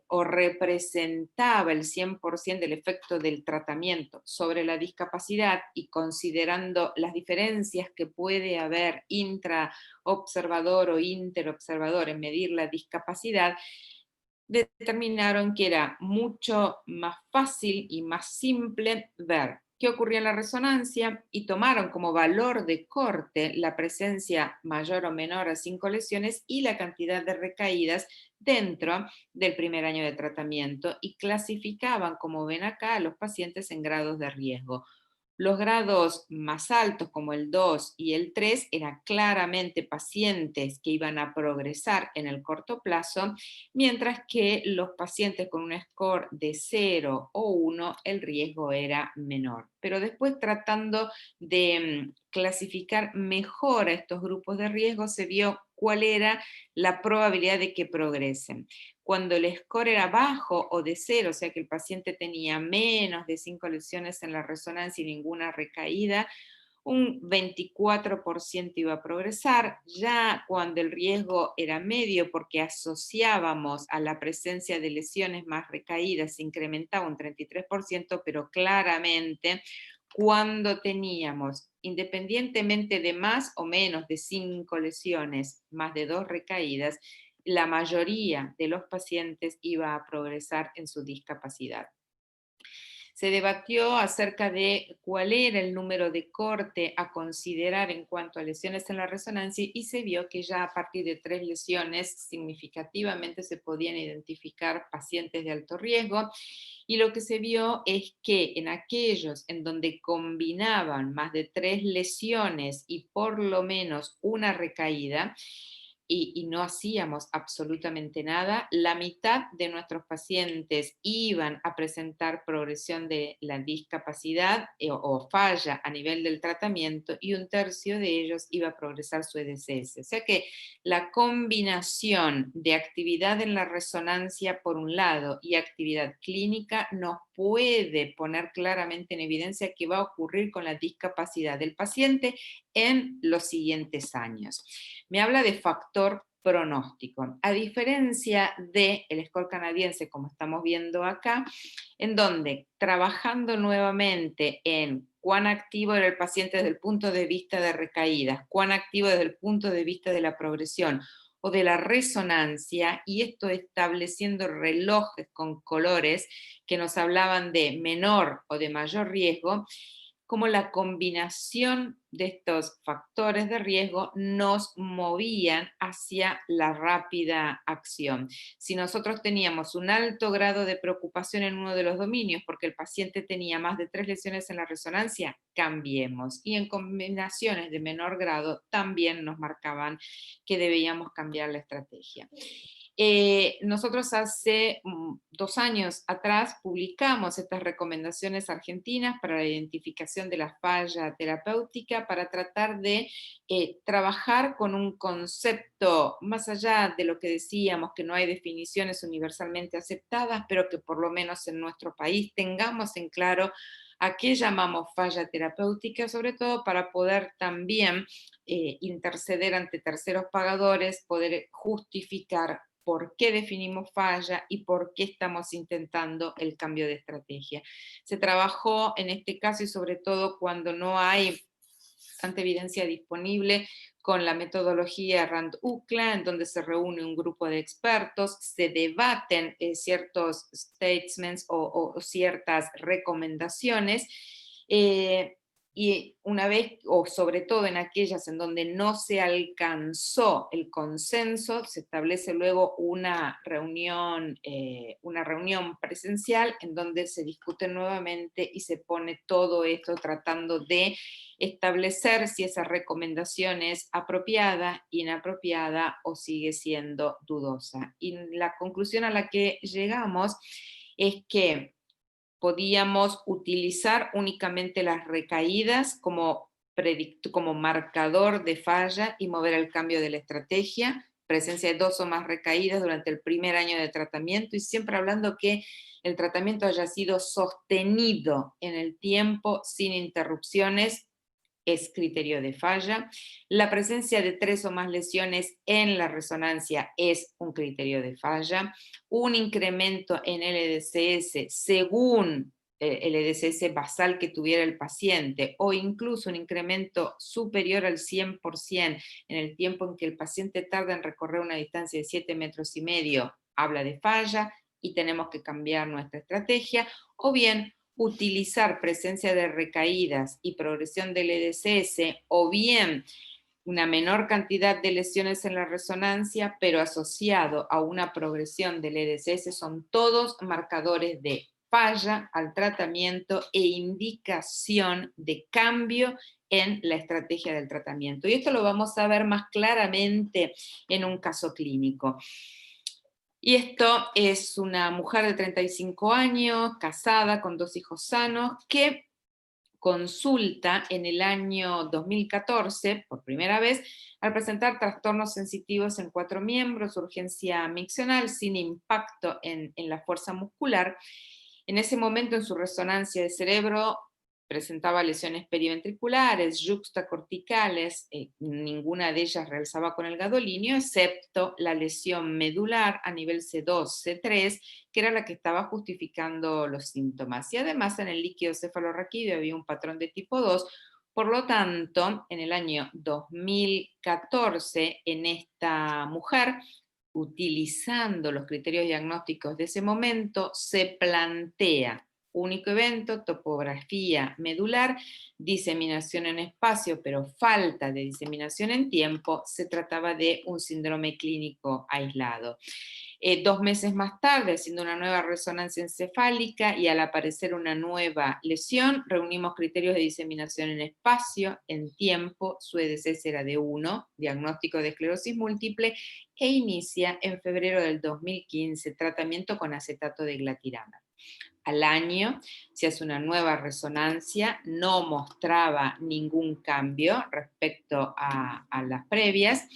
o representaba el 100% del efecto del tratamiento sobre la discapacidad, y considerando las diferencias que puede haber intraobservador o interobservador en medir la discapacidad, determinaron que era mucho más fácil y más simple ver qué ocurría en la resonancia, y tomaron como valor de corte la presencia mayor o menor a 5 lesiones y la cantidad de recaídas dentro del primer año de tratamiento, y clasificaban, como ven acá, a los pacientes en grados de riesgo. Los grados más altos, como el 2 y el 3, eran claramente pacientes que iban a progresar en el corto plazo, mientras que los pacientes con un score de 0 o 1, el riesgo era menor. Pero después, tratando de clasificar mejor a estos grupos de riesgo, se vio cuál era la probabilidad de que progresen. Cuando el score era bajo o de 0, o sea que el paciente tenía menos de 5 lesiones en la resonancia y ninguna recaída, un 24% iba a progresar. Ya cuando el riesgo era medio, porque asociábamos a la presencia de lesiones más recaídas, se incrementaba un 33%, pero claramente cuando teníamos, independientemente de más o menos de 5 lesiones, más de 2 recaídas, la mayoría de los pacientes iba a progresar en su discapacidad. Se debatió acerca de cuál era el número de corte a considerar en cuanto a lesiones en la resonancia, y se vio que ya a partir de 3 lesiones significativamente se podían identificar pacientes de alto riesgo, y lo que se vio es que en aquellos en donde combinaban más de 3 lesiones y por lo menos una recaída, y no hacíamos absolutamente nada, la mitad de nuestros pacientes iban a presentar progresión de la discapacidad o falla a nivel del tratamiento, y un tercio de ellos iba a progresar su EDSS. O sea que la combinación de actividad en la resonancia por un lado y actividad clínica nos puede poner claramente en evidencia qué va a ocurrir con la discapacidad del paciente en los siguientes años. Me habla de factor pronóstico, a diferencia del score canadiense, como estamos viendo acá, en donde trabajando nuevamente en cuán activo era el paciente desde el punto de vista de recaídas, cuán activo desde el punto de vista de la progresión o de la resonancia, y esto estableciendo relojes con colores que nos hablaban de menor o de mayor riesgo, como la combinación de estos factores de riesgo nos movían hacia la rápida acción. Si nosotros teníamos un alto grado de preocupación en uno de los dominios porque el paciente tenía más de 3 lesiones en la resonancia, cambiemos. Y en combinaciones de menor grado también nos marcaban que debíamos cambiar la estrategia. Nosotros hace 2 años atrás publicamos estas recomendaciones argentinas para la identificación de la falla terapéutica, para tratar de trabajar con un concepto más allá de lo que decíamos, que no hay definiciones universalmente aceptadas, pero que por lo menos en nuestro país tengamos en claro a qué llamamos falla terapéutica, sobre todo para poder también interceder ante terceros pagadores, poder justificar por qué definimos falla y por qué estamos intentando el cambio de estrategia. Se trabajó en este caso y sobre todo cuando no hay tanta evidencia disponible con la metodología Rand-UCLA, en donde se reúne un grupo de expertos, se debaten ciertos statements o ciertas recomendaciones, y una vez, o sobre todo en aquellas en donde no se alcanzó el consenso, se establece luego una reunión presencial en donde se discute nuevamente y se pone todo esto tratando de establecer si esa recomendación es apropiada, inapropiada o sigue siendo dudosa. Y la conclusión a la que llegamos es que podíamos utilizar únicamente las recaídas como marcador de falla y mover el cambio de la estrategia, presencia de 2 o más recaídas durante el primer año de tratamiento, y siempre hablando que el tratamiento haya sido sostenido en el tiempo sin interrupciones, es criterio de falla. La presencia de 3 o más lesiones en la resonancia es un criterio de falla. Un incremento en LDCS según el LDCS basal que tuviera el paciente, o incluso un incremento superior al 100% en el tiempo en que el paciente tarda en recorrer una distancia de 7,5 metros, habla de falla y tenemos que cambiar nuestra estrategia, o bien utilizar presencia de recaídas y progresión del EDCS, o bien una menor cantidad de lesiones en la resonancia, pero asociado a una progresión del EDCS, son todos marcadores de falla al tratamiento e indicación de cambio en la estrategia del tratamiento. Y esto lo vamos a ver más claramente en un caso clínico. Y esto es una mujer de 35 años, casada, con 2 hijos sanos, que consulta en el año 2014, por primera vez, al presentar trastornos sensitivos en 4 miembros, urgencia miccional, sin impacto en la fuerza muscular. En ese momento, en su resonancia de cerebro, presentaba lesiones periventriculares, yuxtacorticales, ninguna de ellas realizaba con el gadolinio, excepto la lesión medular a nivel C2, C3, que era la que estaba justificando los síntomas. Y además en el líquido cefalorraquídeo había un patrón de tipo 2, por lo tanto, en el año 2014, en esta mujer, utilizando los criterios diagnósticos de ese momento, se plantea único evento, topografía medular, diseminación en espacio, pero falta de diseminación en tiempo, se trataba de un síndrome clínico aislado. 2 meses más tarde, haciendo una nueva resonancia encefálica y al aparecer una nueva lesión, reunimos criterios de diseminación en espacio, en tiempo, su EDCS era de 1, diagnóstico de esclerosis múltiple, e inicia en febrero del 2015 tratamiento con acetato de glatirana. Al año se hace una nueva resonancia, no mostraba ningún cambio respecto a las previas,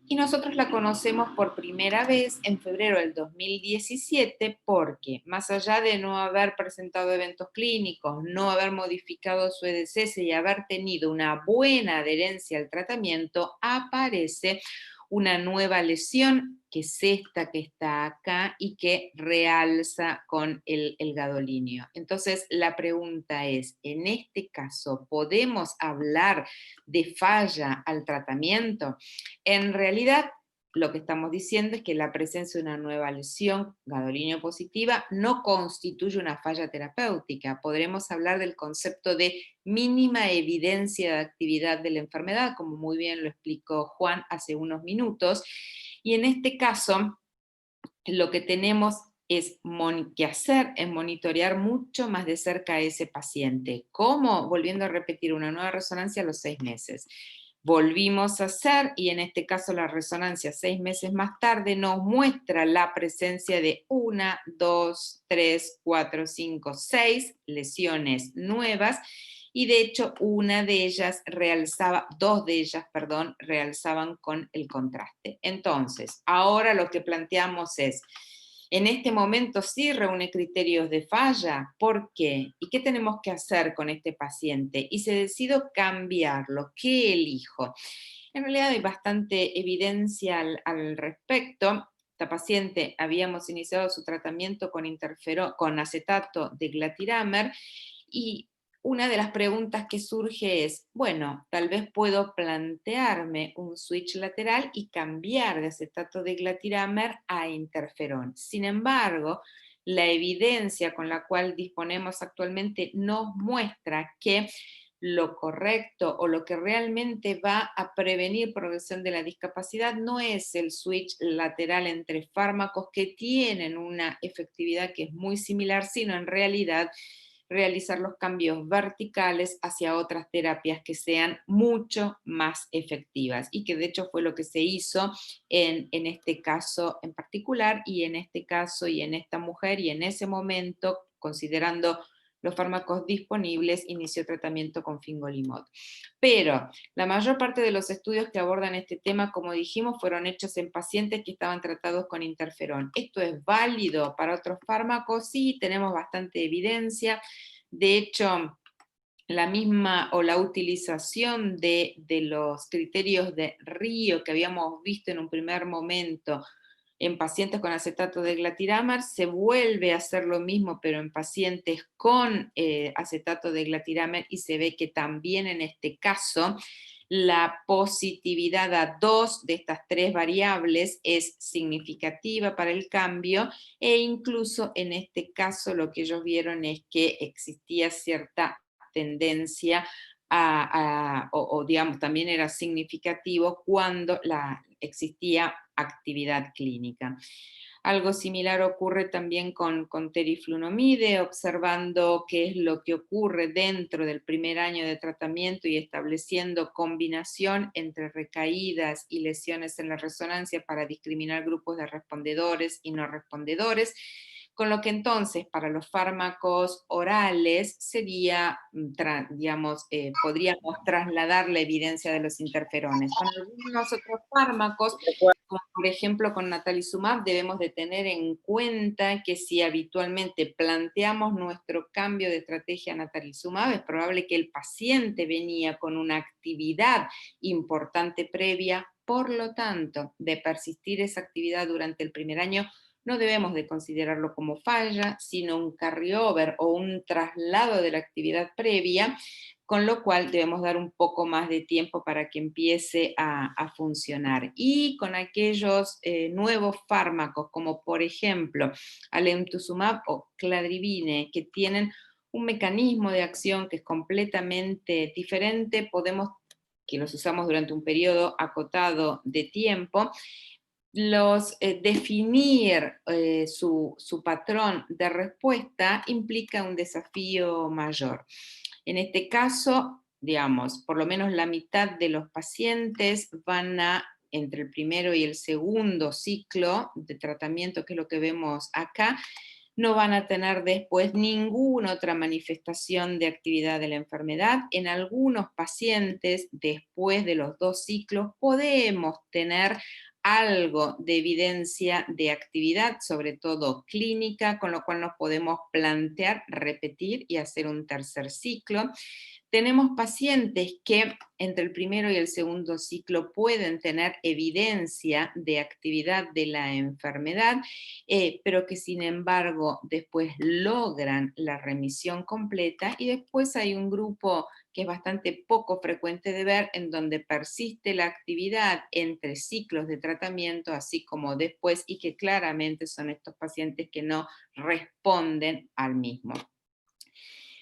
y nosotros la conocemos por primera vez en febrero del 2017 porque, más allá de no haber presentado eventos clínicos, no haber modificado su EDCS y haber tenido una buena adherencia al tratamiento, aparece una nueva lesión, que es esta que está acá, y que realza con el gadolinio. Entonces, la pregunta es, en este caso, ¿podemos hablar de falla al tratamiento? En realidad, lo que estamos diciendo es que la presencia de una nueva lesión gadolinio positiva no constituye una falla terapéutica. Podremos hablar del concepto de mínima evidencia de actividad de la enfermedad, como muy bien lo explicó Juan hace unos minutos, y en este caso lo que tenemos que hacer es monitorear mucho más de cerca a ese paciente. ¿Cómo? Volviendo a repetir una nueva resonancia a los 6 meses. volvimos a hacer, y en este caso la resonancia 6 meses más tarde nos muestra la presencia de 1, 2, 3, 4, 5, 6 lesiones nuevas, y de hecho dos de ellas, perdón, realzaban con el contraste. Entonces, ahora lo que planteamos es, en este momento sí reúne criterios de falla. ¿Por qué? ¿Y qué tenemos que hacer con este paciente? Y si decido cambiarlo, ¿qué elijo? En realidad hay bastante evidencia al respecto. Esta paciente habíamos iniciado su tratamiento con acetato de glatiramer, y una de las preguntas que surge es, bueno, tal vez puedo plantearme un switch lateral y cambiar de acetato de glatiramer a interferón. Sin embargo, la evidencia con la cual disponemos actualmente nos muestra que lo correcto o lo que realmente va a prevenir progresión de la discapacidad no es el switch lateral entre fármacos que tienen una efectividad que es muy similar, sino en realidad realizar los cambios verticales hacia otras terapias que sean mucho más efectivas, y que de hecho fue lo que se hizo en este caso en particular, y en este caso y en esta mujer, y en ese momento, considerando los fármacos disponibles, inició tratamiento con fingolimod. Pero la mayor parte de los estudios que abordan este tema, como dijimos, fueron hechos en pacientes que estaban tratados con interferón. ¿Esto es válido para otros fármacos? Sí, tenemos bastante evidencia. De hecho, la misma o la utilización de los criterios de Río que habíamos visto en un primer momento en pacientes con acetato de glatiramer, se vuelve a hacer lo mismo, pero en pacientes con acetato de glatiramer, y se ve que también en este caso la positividad a 2 de estas 3 variables es significativa para el cambio, e incluso en este caso lo que ellos vieron es que existía cierta tendencia o digamos, también era significativo cuando existía actividad clínica. Algo similar ocurre también con teriflunomide, observando qué es lo que ocurre dentro del primer año de tratamiento y estableciendo combinación entre recaídas y lesiones en la resonancia para discriminar grupos de respondedores y no respondedores, con lo que entonces para los fármacos orales sería, digamos, podríamos trasladar la evidencia de los interferones. Con algunos otros fármacos, como por ejemplo con natalizumab, debemos de tener en cuenta que si habitualmente planteamos nuestro cambio de estrategia a natalizumab, es probable que el paciente venía con una actividad importante previa. Por lo tanto, de persistir esa actividad durante el primer año, no debemos de considerarlo como falla, sino un carryover o un traslado de la actividad previa, con lo cual debemos dar un poco más de tiempo para que empiece a funcionar. Y con aquellos nuevos fármacos, como por ejemplo alemtuzumab o cladribine, que tienen un mecanismo de acción que es completamente diferente, que los usamos durante un periodo acotado de tiempo, definir su patrón de respuesta implica un desafío mayor. En este caso, digamos, por lo menos la mitad de los pacientes van entre el primero y el segundo ciclo de tratamiento, que es lo que vemos acá, no van a tener después ninguna otra manifestación de actividad de la enfermedad. En algunos pacientes, después de los 2 ciclos, podemos tener algo de evidencia de actividad, sobre todo clínica, con lo cual nos podemos plantear repetir y hacer un tercer ciclo. Tenemos pacientes que entre el primero y el segundo ciclo pueden tener evidencia de actividad de la enfermedad, pero que sin embargo después logran la remisión completa, y después hay un grupo que es bastante poco frecuente de ver, en donde persiste la actividad entre ciclos de tratamiento, así como después, y que claramente son estos pacientes que no responden al mismo.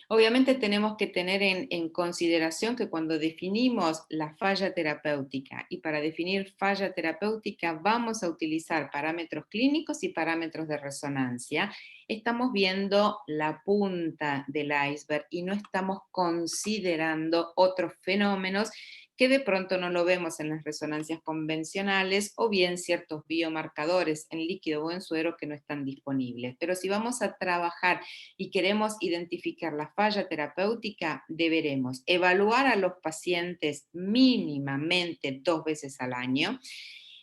Obviamente tenemos que tener en consideración que cuando definimos la falla terapéutica, y para definir falla terapéutica vamos a utilizar parámetros clínicos y parámetros de resonancia, estamos viendo la punta del iceberg y no estamos considerando otros fenómenos que de pronto no lo vemos en las resonancias convencionales, o bien ciertos biomarcadores en líquido o en suero que no están disponibles. Pero si vamos a trabajar y queremos identificar la falla terapéutica, deberemos evaluar a los pacientes mínimamente 2 veces al año.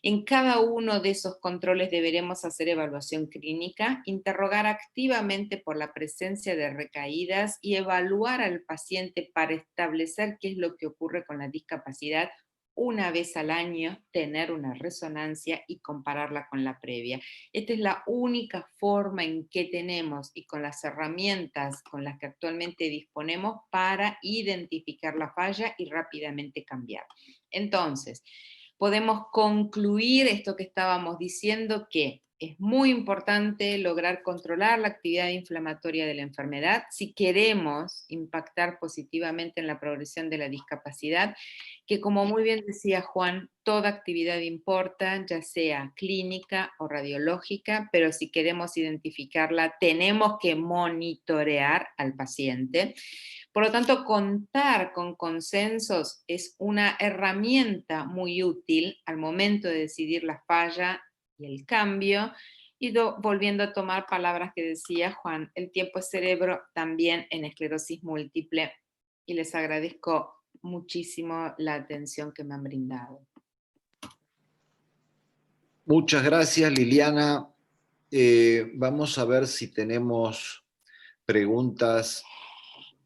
En cada uno de esos controles deberemos hacer evaluación clínica, interrogar activamente por la presencia de recaídas y evaluar al paciente para establecer qué es lo que ocurre con la discapacidad. Una vez al año, tener una resonancia y compararla con la previa. Esta es la única forma en que tenemos y con las herramientas con las que actualmente disponemos para identificar la falla y rápidamente cambiar. Entonces, podemos concluir esto que estábamos diciendo, que es muy importante lograr controlar la actividad inflamatoria de la enfermedad si queremos impactar positivamente en la progresión de la discapacidad, que como muy bien decía Juan, toda actividad importa, ya sea clínica o radiológica, pero si queremos identificarla, tenemos que monitorear al paciente. Por lo tanto, contar con consensos es una herramienta muy útil al momento de decidir la falla y el cambio. Y volviendo a tomar palabras que decía Juan, el tiempo es cerebro también en esclerosis múltiple. Y les agradezco muchísimo la atención que me han brindado. Muchas gracias, Liliana. Vamos a ver si tenemos preguntas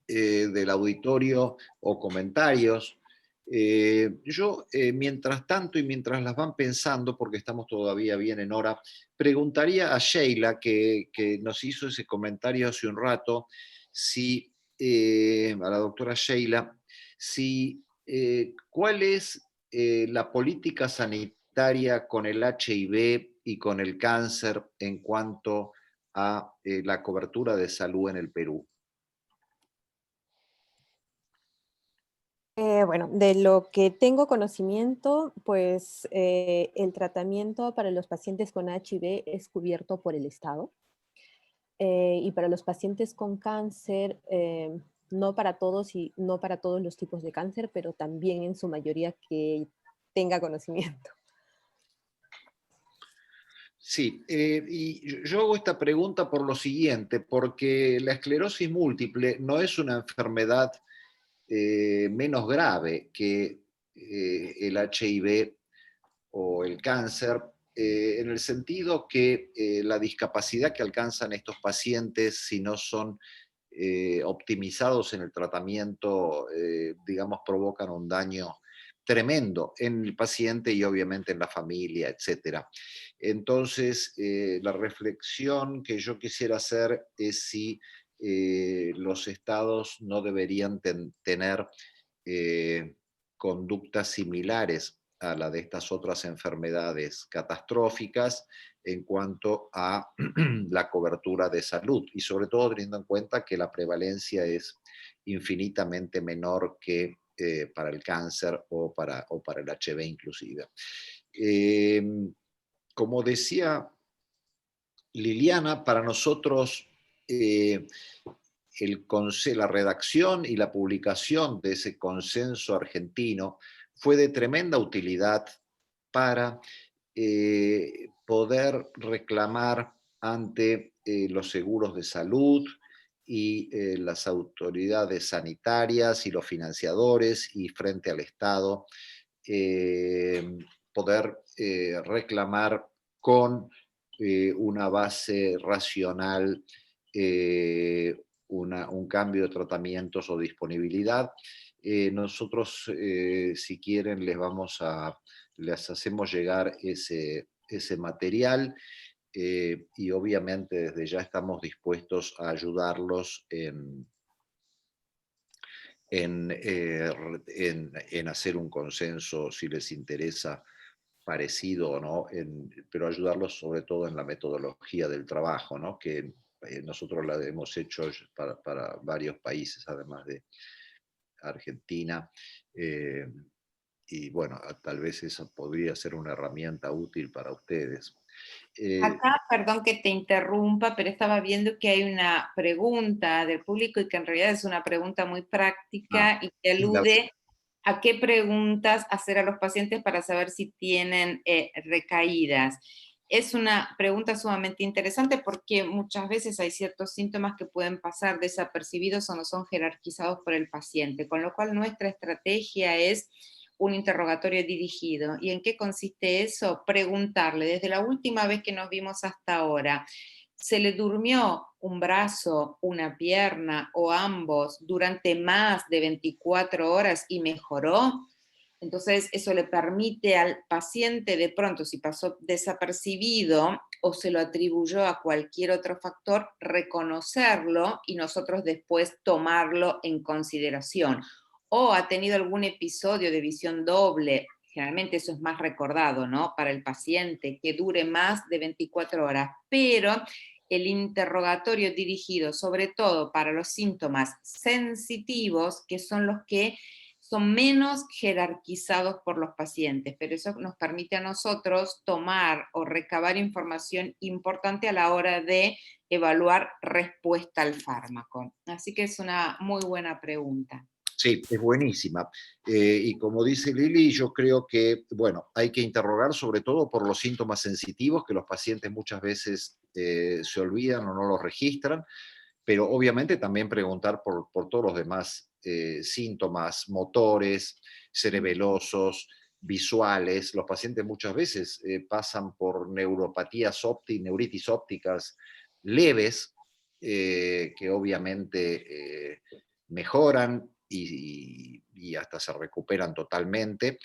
del auditorio o comentarios. Yo, mientras tanto y mientras las van pensando, porque estamos todavía bien en hora, preguntaría a Sheila, que nos hizo ese comentario hace un rato, a la doctora Sheila, ¿cuál es la política sanitaria con el HIV y con el cáncer en cuanto a la cobertura de salud en el Perú? Bueno, de lo que tengo conocimiento, pues el tratamiento para los pacientes con HIV es cubierto por el Estado. Y para los pacientes con cáncer, no para todos y no para todos los tipos de cáncer, pero también en su mayoría que tenga conocimiento. Sí, y yo hago esta pregunta por lo siguiente, porque la esclerosis múltiple no es una enfermedad menos grave que el HIV o el cáncer, en el sentido que la discapacidad que alcanzan estos pacientes, si no son optimizados en el tratamiento, digamos, provocan un daño tremendo en el paciente y obviamente en la familia, etc. Entonces, la reflexión que yo quisiera hacer es si los estados no deberían tener conductas similares a la de estas otras enfermedades catastróficas en cuanto a la cobertura de salud, y sobre todo teniendo en cuenta que la prevalencia es infinitamente menor que para el cáncer o para el HIV inclusive. Como decía Liliana, para nosotros la redacción y la publicación de ese consenso argentino fue de tremenda utilidad para poder reclamar ante los seguros de salud y las autoridades sanitarias y los financiadores y frente al Estado, poder reclamar con una base racional un cambio de tratamientos o disponibilidad. Nosotros, si quieren, les hacemos llegar ese material y obviamente desde ya estamos dispuestos a ayudarlos en hacer un consenso, si les interesa, parecido o no, pero ayudarlos sobre todo en la metodología del trabajo, ¿no? Que nosotros la hemos hecho para varios países, además de Argentina, y bueno, tal vez esa podría ser una herramienta útil para ustedes. Acá, perdón que te interrumpa, pero estaba viendo que hay una pregunta del público y que en realidad es una pregunta muy práctica y que alude ¿A qué preguntas hacer a los pacientes para saber si tienen recaídas? Es una pregunta sumamente interesante porque muchas veces hay ciertos síntomas que pueden pasar desapercibidos o no son jerarquizados por el paciente, con lo cual nuestra estrategia es un interrogatorio dirigido. ¿Y en qué consiste eso? Preguntarle, desde la última vez que nos vimos hasta ahora, ¿se le durmió un brazo, una pierna o ambos durante más de 24 horas y mejoró? Entonces, eso le permite al paciente, de pronto, si pasó desapercibido o se lo atribuyó a cualquier otro factor, reconocerlo y nosotros después tomarlo en consideración. O ha tenido algún episodio de visión doble, generalmente eso es más recordado, ¿no? Para el paciente, que dure más de 24 horas, pero el interrogatorio dirigido sobre todo para los síntomas sensitivos, que son los que son menos jerarquizados por los pacientes, pero eso nos permite a nosotros tomar o recabar información importante a la hora de evaluar respuesta al fármaco. Así que es una muy buena pregunta. Sí, es buenísima. Y como dice Lili, yo creo que, bueno, hay que interrogar sobre todo por los síntomas sensitivos que los pacientes muchas veces se olvidan o no los registran, pero obviamente también preguntar por todos los demás síntomas motores, cerebelosos, visuales. Los pacientes muchas veces pasan por neuropatías neuritis ópticas leves, que obviamente mejoran y hasta se recuperan totalmente.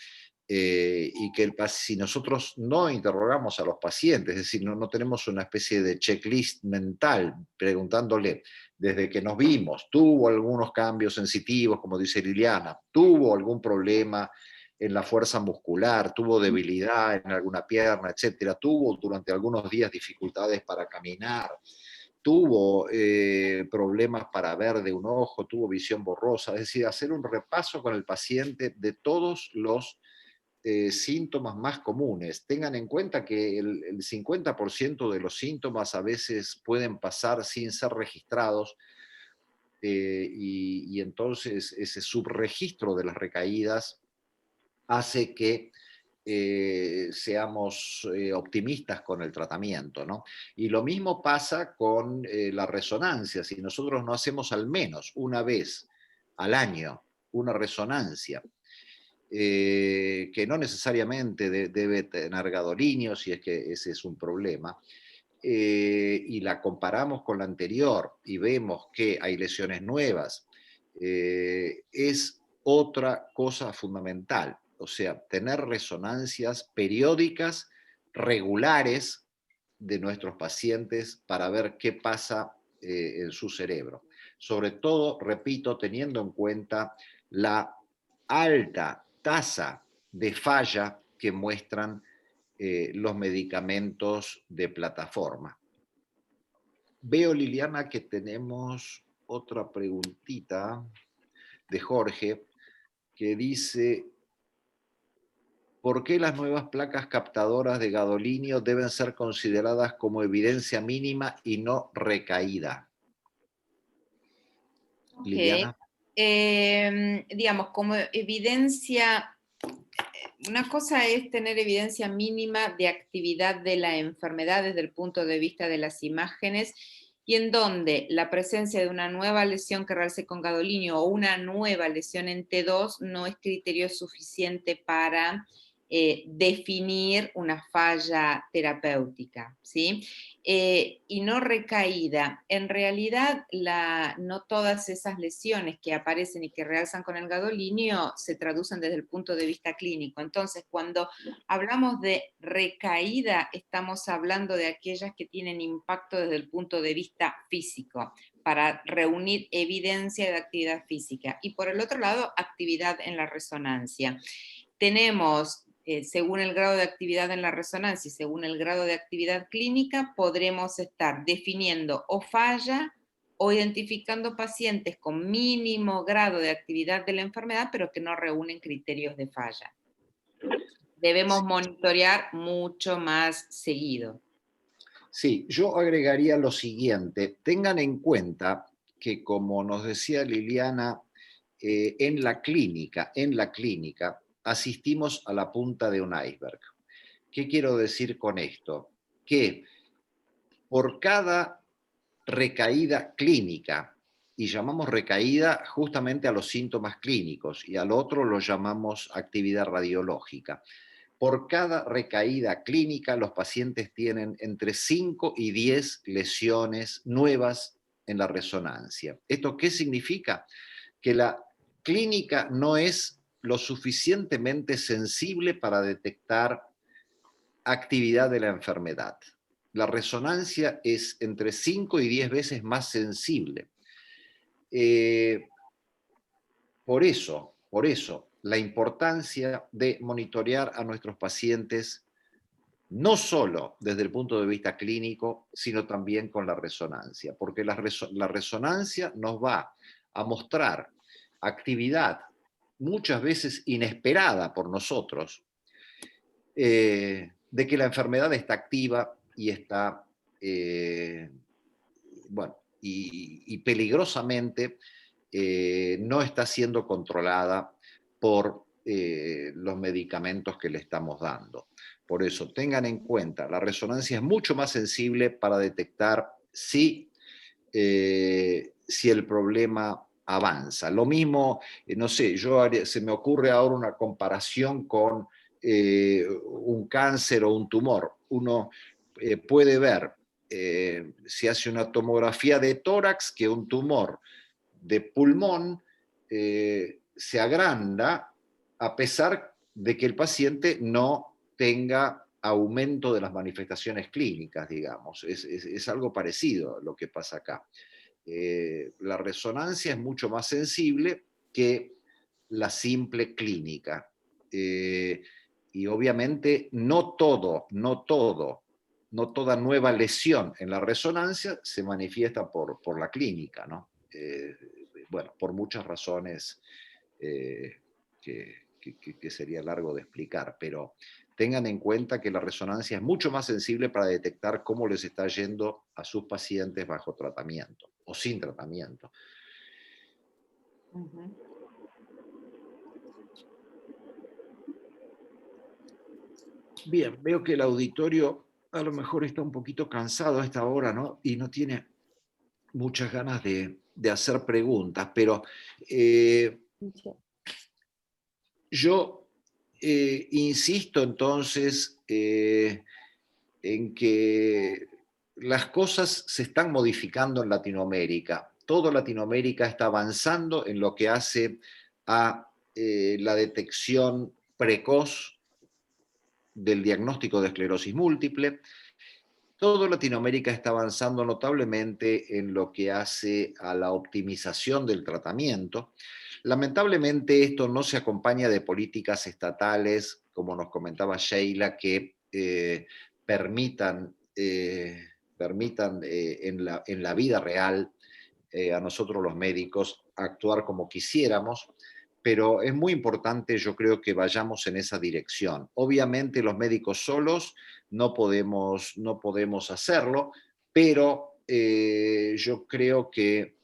Y que si nosotros no interrogamos a los pacientes, es decir, no tenemos una especie de checklist mental preguntándole desde que nos vimos, tuvo algunos cambios sensitivos, como dice Liliana, tuvo algún problema en la fuerza muscular, tuvo debilidad en alguna pierna, etcétera, tuvo durante algunos días dificultades para caminar, tuvo problemas para ver de un ojo, tuvo visión borrosa, es decir, hacer un repaso con el paciente de todos los síntomas más comunes. Tengan en cuenta que el 50% de los síntomas a veces pueden pasar sin ser registrados y entonces ese subregistro de las recaídas hace que seamos optimistas con el tratamiento, ¿no? Y lo mismo pasa con la resonancia. Si nosotros no hacemos al menos una vez al año una resonancia, que no necesariamente debe tener gadolinio, si es que ese es un problema, y la comparamos con la anterior y vemos que hay lesiones nuevas, es otra cosa fundamental. O sea, tener resonancias periódicas, regulares de nuestros pacientes para ver qué pasa en su cerebro. Sobre todo, repito, teniendo en cuenta la alta tasa de falla que muestran los medicamentos de plataforma. Veo, Liliana, que tenemos otra preguntita de Jorge que dice: ¿por qué las nuevas placas captadoras de gadolinio deben ser consideradas como evidencia mínima y no recaída? Okay. Liliana. Digamos, como evidencia, una cosa es tener evidencia mínima de actividad de la enfermedad desde el punto de vista de las imágenes, y en donde la presencia de una nueva lesión que realce con gadolinio o una nueva lesión en T2 no es criterio suficiente para definir una falla terapéutica, ¿sí? Y no recaída. En realidad, no todas esas lesiones que aparecen y que realzan con el gadolinio se traducen desde el punto de vista clínico. Entonces, cuando hablamos de recaída, estamos hablando de aquellas que tienen impacto desde el punto de vista físico, para reunir evidencia de actividad física. Y por el otro lado, actividad en la resonancia. Tenemos, según el grado de actividad en la resonancia y según el grado de actividad clínica, podremos estar definiendo o falla o identificando pacientes con mínimo grado de actividad de la enfermedad, pero que no reúnen criterios de falla. Debemos monitorear mucho más seguido. Sí, yo agregaría lo siguiente. Tengan en cuenta que, como nos decía Liliana, en la clínica, asistimos a la punta de un iceberg. ¿Qué quiero decir con esto? Que por cada recaída clínica, y llamamos recaída justamente a los síntomas clínicos, y al otro lo llamamos actividad radiológica. Por cada recaída clínica, los pacientes tienen entre 5 y 10 lesiones nuevas en la resonancia. ¿Esto qué significa? Que la clínica no es lo suficientemente sensible para detectar actividad de la enfermedad. La resonancia es entre 5 y 10 veces más sensible. Por eso, la importancia de monitorear a nuestros pacientes, no solo desde el punto de vista clínico, sino también con la resonancia, porque la resonancia nos va a mostrar actividad muchas veces inesperada por nosotros, de que la enfermedad está activa y está, y peligrosamente no está siendo controlada por los medicamentos que le estamos dando. Por eso, tengan en cuenta, la resonancia es mucho más sensible para detectar si el problema avanza. Lo mismo, no sé, se me ocurre ahora una comparación con un cáncer o un tumor. Uno puede ver, si hace una tomografía de tórax, que un tumor de pulmón se agranda a pesar de que el paciente no tenga aumento de las manifestaciones clínicas, digamos. Es algo parecido a lo que pasa acá. La resonancia es mucho más sensible que la simple clínica. Y obviamente no toda nueva lesión en la resonancia se manifiesta por la clínica, ¿no? Por muchas razones que sería largo de explicar, pero tengan en cuenta que la resonancia es mucho más sensible para detectar cómo les está yendo a sus pacientes bajo tratamiento o sin tratamiento. Bien, veo que el auditorio a lo mejor está un poquito cansado a esta hora, ¿no? Y no tiene muchas ganas de hacer preguntas, pero yo insisto entonces en que las cosas se están modificando en Latinoamérica. Toda Latinoamérica está avanzando en lo que hace a la detección precoz del diagnóstico de esclerosis múltiple. Toda Latinoamérica está avanzando notablemente en lo que hace a la optimización del tratamiento. Lamentablemente esto no se acompaña de políticas estatales, como nos comentaba Sheila, que permitan en la vida real a nosotros los médicos actuar como quisiéramos, pero es muy importante, yo creo, que vayamos en esa dirección. Obviamente los médicos solos no podemos hacerlo, pero yo creo que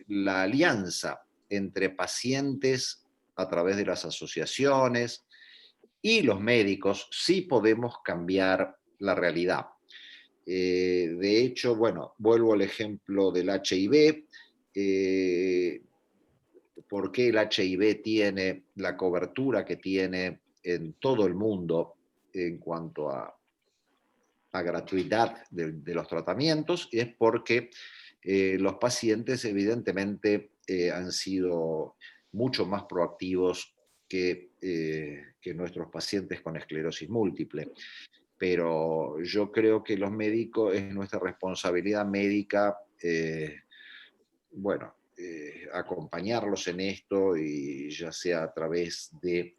la alianza entre pacientes a través de las asociaciones y los médicos sí podemos cambiar la realidad. De hecho, bueno, vuelvo al ejemplo del HIV. ¿Por qué el HIV tiene la cobertura que tiene en todo el mundo en cuanto a gratuidad de los tratamientos? Y es porque los pacientes evidentemente han sido mucho más proactivos que nuestros pacientes con esclerosis múltiple. Pero yo creo que los médicos, es nuestra responsabilidad médica, acompañarlos en esto, y ya sea a través de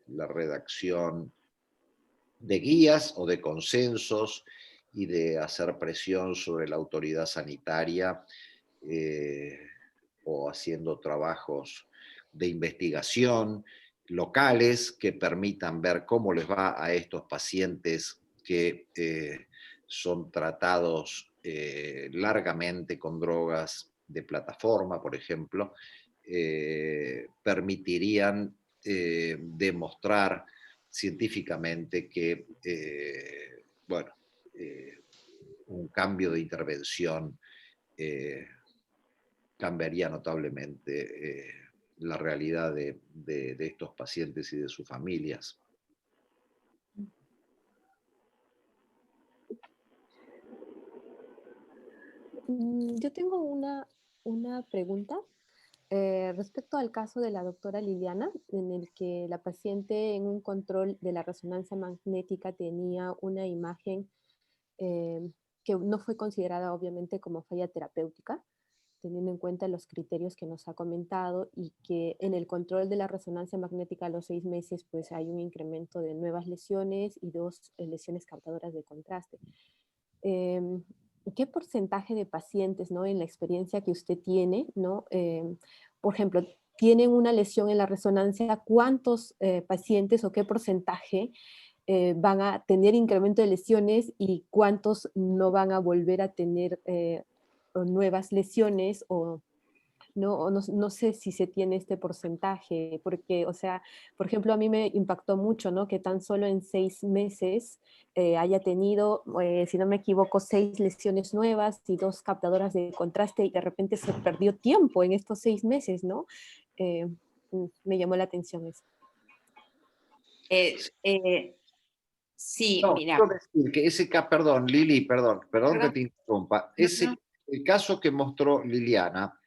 la redacción de guías o de consensos y de hacer presión sobre la autoridad sanitaria, o haciendo trabajos de investigación locales que permitan ver cómo les va a estos pacientes que son tratados largamente con drogas de plataforma, por ejemplo, permitirían demostrar científicamente que, bueno, un cambio de intervención cambiaría notablemente la realidad de estos pacientes y de sus familias. Yo tengo una pregunta respecto al caso de la doctora Liliana, en el que la paciente en un control de la resonancia magnética tenía una imagen que no fue considerada obviamente como falla terapéutica, teniendo en cuenta los criterios que nos ha comentado, y que en el control de la resonancia magnética a los 6 meses pues hay un incremento de nuevas lesiones y 2 lesiones captadoras de contraste. ¿Qué porcentaje de pacientes, ¿no? En la experiencia que usted tiene, ¿no? Por ejemplo, tienen una lesión en la resonancia, ¿cuántos pacientes o qué porcentaje van a tener incremento de lesiones y cuántos no van a volver a tener nuevas lesiones no sé si se tiene este porcentaje, porque, o sea, por ejemplo, a mí me impactó mucho, ¿no? Que tan solo en 6 meses haya tenido, si no me equivoco, 6 lesiones nuevas y 2 captadoras de contraste, y de repente se perdió tiempo en estos 6 meses, ¿no? Me llamó la atención eso. Sí, No, mira. quiero decir que perdón, Lili, perdón que te interrumpa. El caso que mostró Liliana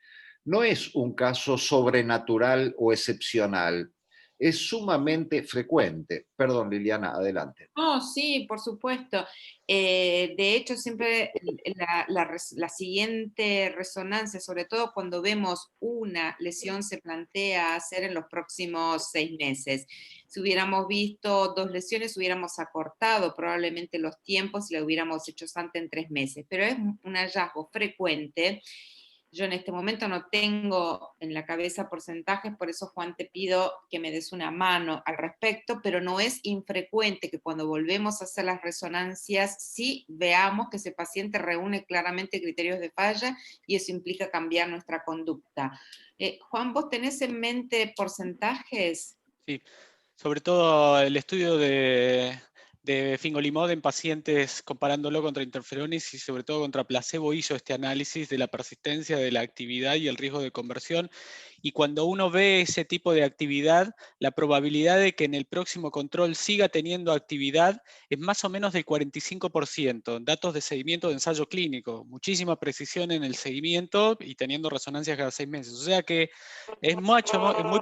no es un caso sobrenatural o excepcional, es sumamente frecuente. Perdón, Liliana, adelante. No, sí, por supuesto. De hecho, siempre la siguiente resonancia, sobre todo cuando vemos una lesión, se plantea hacer en los próximos 6 meses. Si hubiéramos visto 2 lesiones, hubiéramos acortado probablemente los tiempos y lo hubiéramos hecho antes en 3 meses, pero es un hallazgo frecuente. Yo en este momento no tengo en la cabeza porcentajes, por eso, Juan, te pido que me des una mano al respecto, pero no es infrecuente que cuando volvemos a hacer las resonancias, sí veamos que ese paciente reúne claramente criterios de falla y eso implica cambiar nuestra conducta. Juan, ¿vos tenés en mente porcentajes? Sí, sobre todo el estudio de fingolimod en pacientes comparándolo contra interferones y sobre todo contra placebo hizo este análisis de la persistencia, de la actividad y el riesgo de conversión. Y cuando uno ve ese tipo de actividad, la probabilidad de que en el próximo control siga teniendo actividad es más o menos del 45%. Datos de seguimiento de ensayo clínico, muchísima precisión en el seguimiento y teniendo resonancias cada 6 meses. O sea que es muy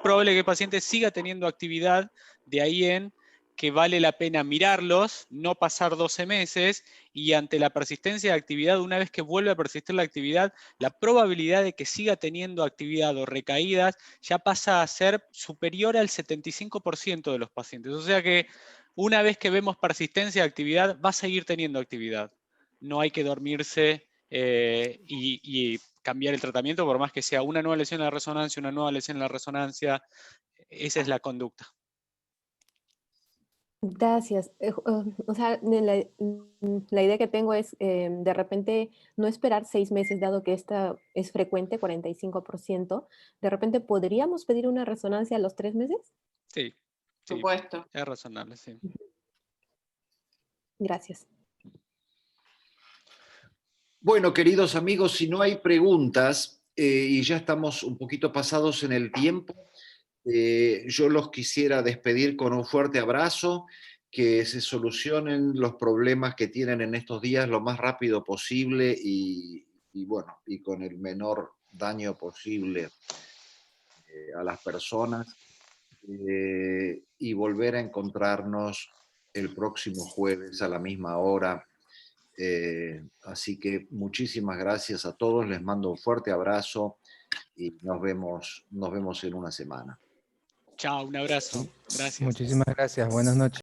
probable que el paciente siga teniendo actividad, de ahí en que vale la pena mirarlos, no pasar 12 meses, y ante la persistencia de actividad, una vez que vuelve a persistir la actividad, la probabilidad de que siga teniendo actividad o recaídas ya pasa a ser superior al 75% de los pacientes. O sea que una vez que vemos persistencia de actividad, va a seguir teniendo actividad. No hay que dormirse y cambiar el tratamiento, por más que sea una nueva lesión en la resonancia, una nueva lesión en la resonancia. Esa es la conducta. Gracias. O sea, la idea que tengo es de repente no esperar 6 meses, dado que esta es frecuente, 45%. De repente, ¿podríamos pedir una resonancia a los 3 meses? Sí, Por supuesto. es razonable, sí. Gracias. Bueno, queridos amigos, si no hay preguntas y ya estamos un poquito pasados en el tiempo, yo los quisiera despedir con un fuerte abrazo, que se solucionen los problemas que tienen en estos días lo más rápido posible y bueno, y con el menor daño posible a las personas, y volver a encontrarnos el próximo jueves a la misma hora. Así que muchísimas gracias a todos, les mando un fuerte abrazo y nos vemos en una semana. Chao, un abrazo. Gracias. Muchísimas gracias. Buenas noches.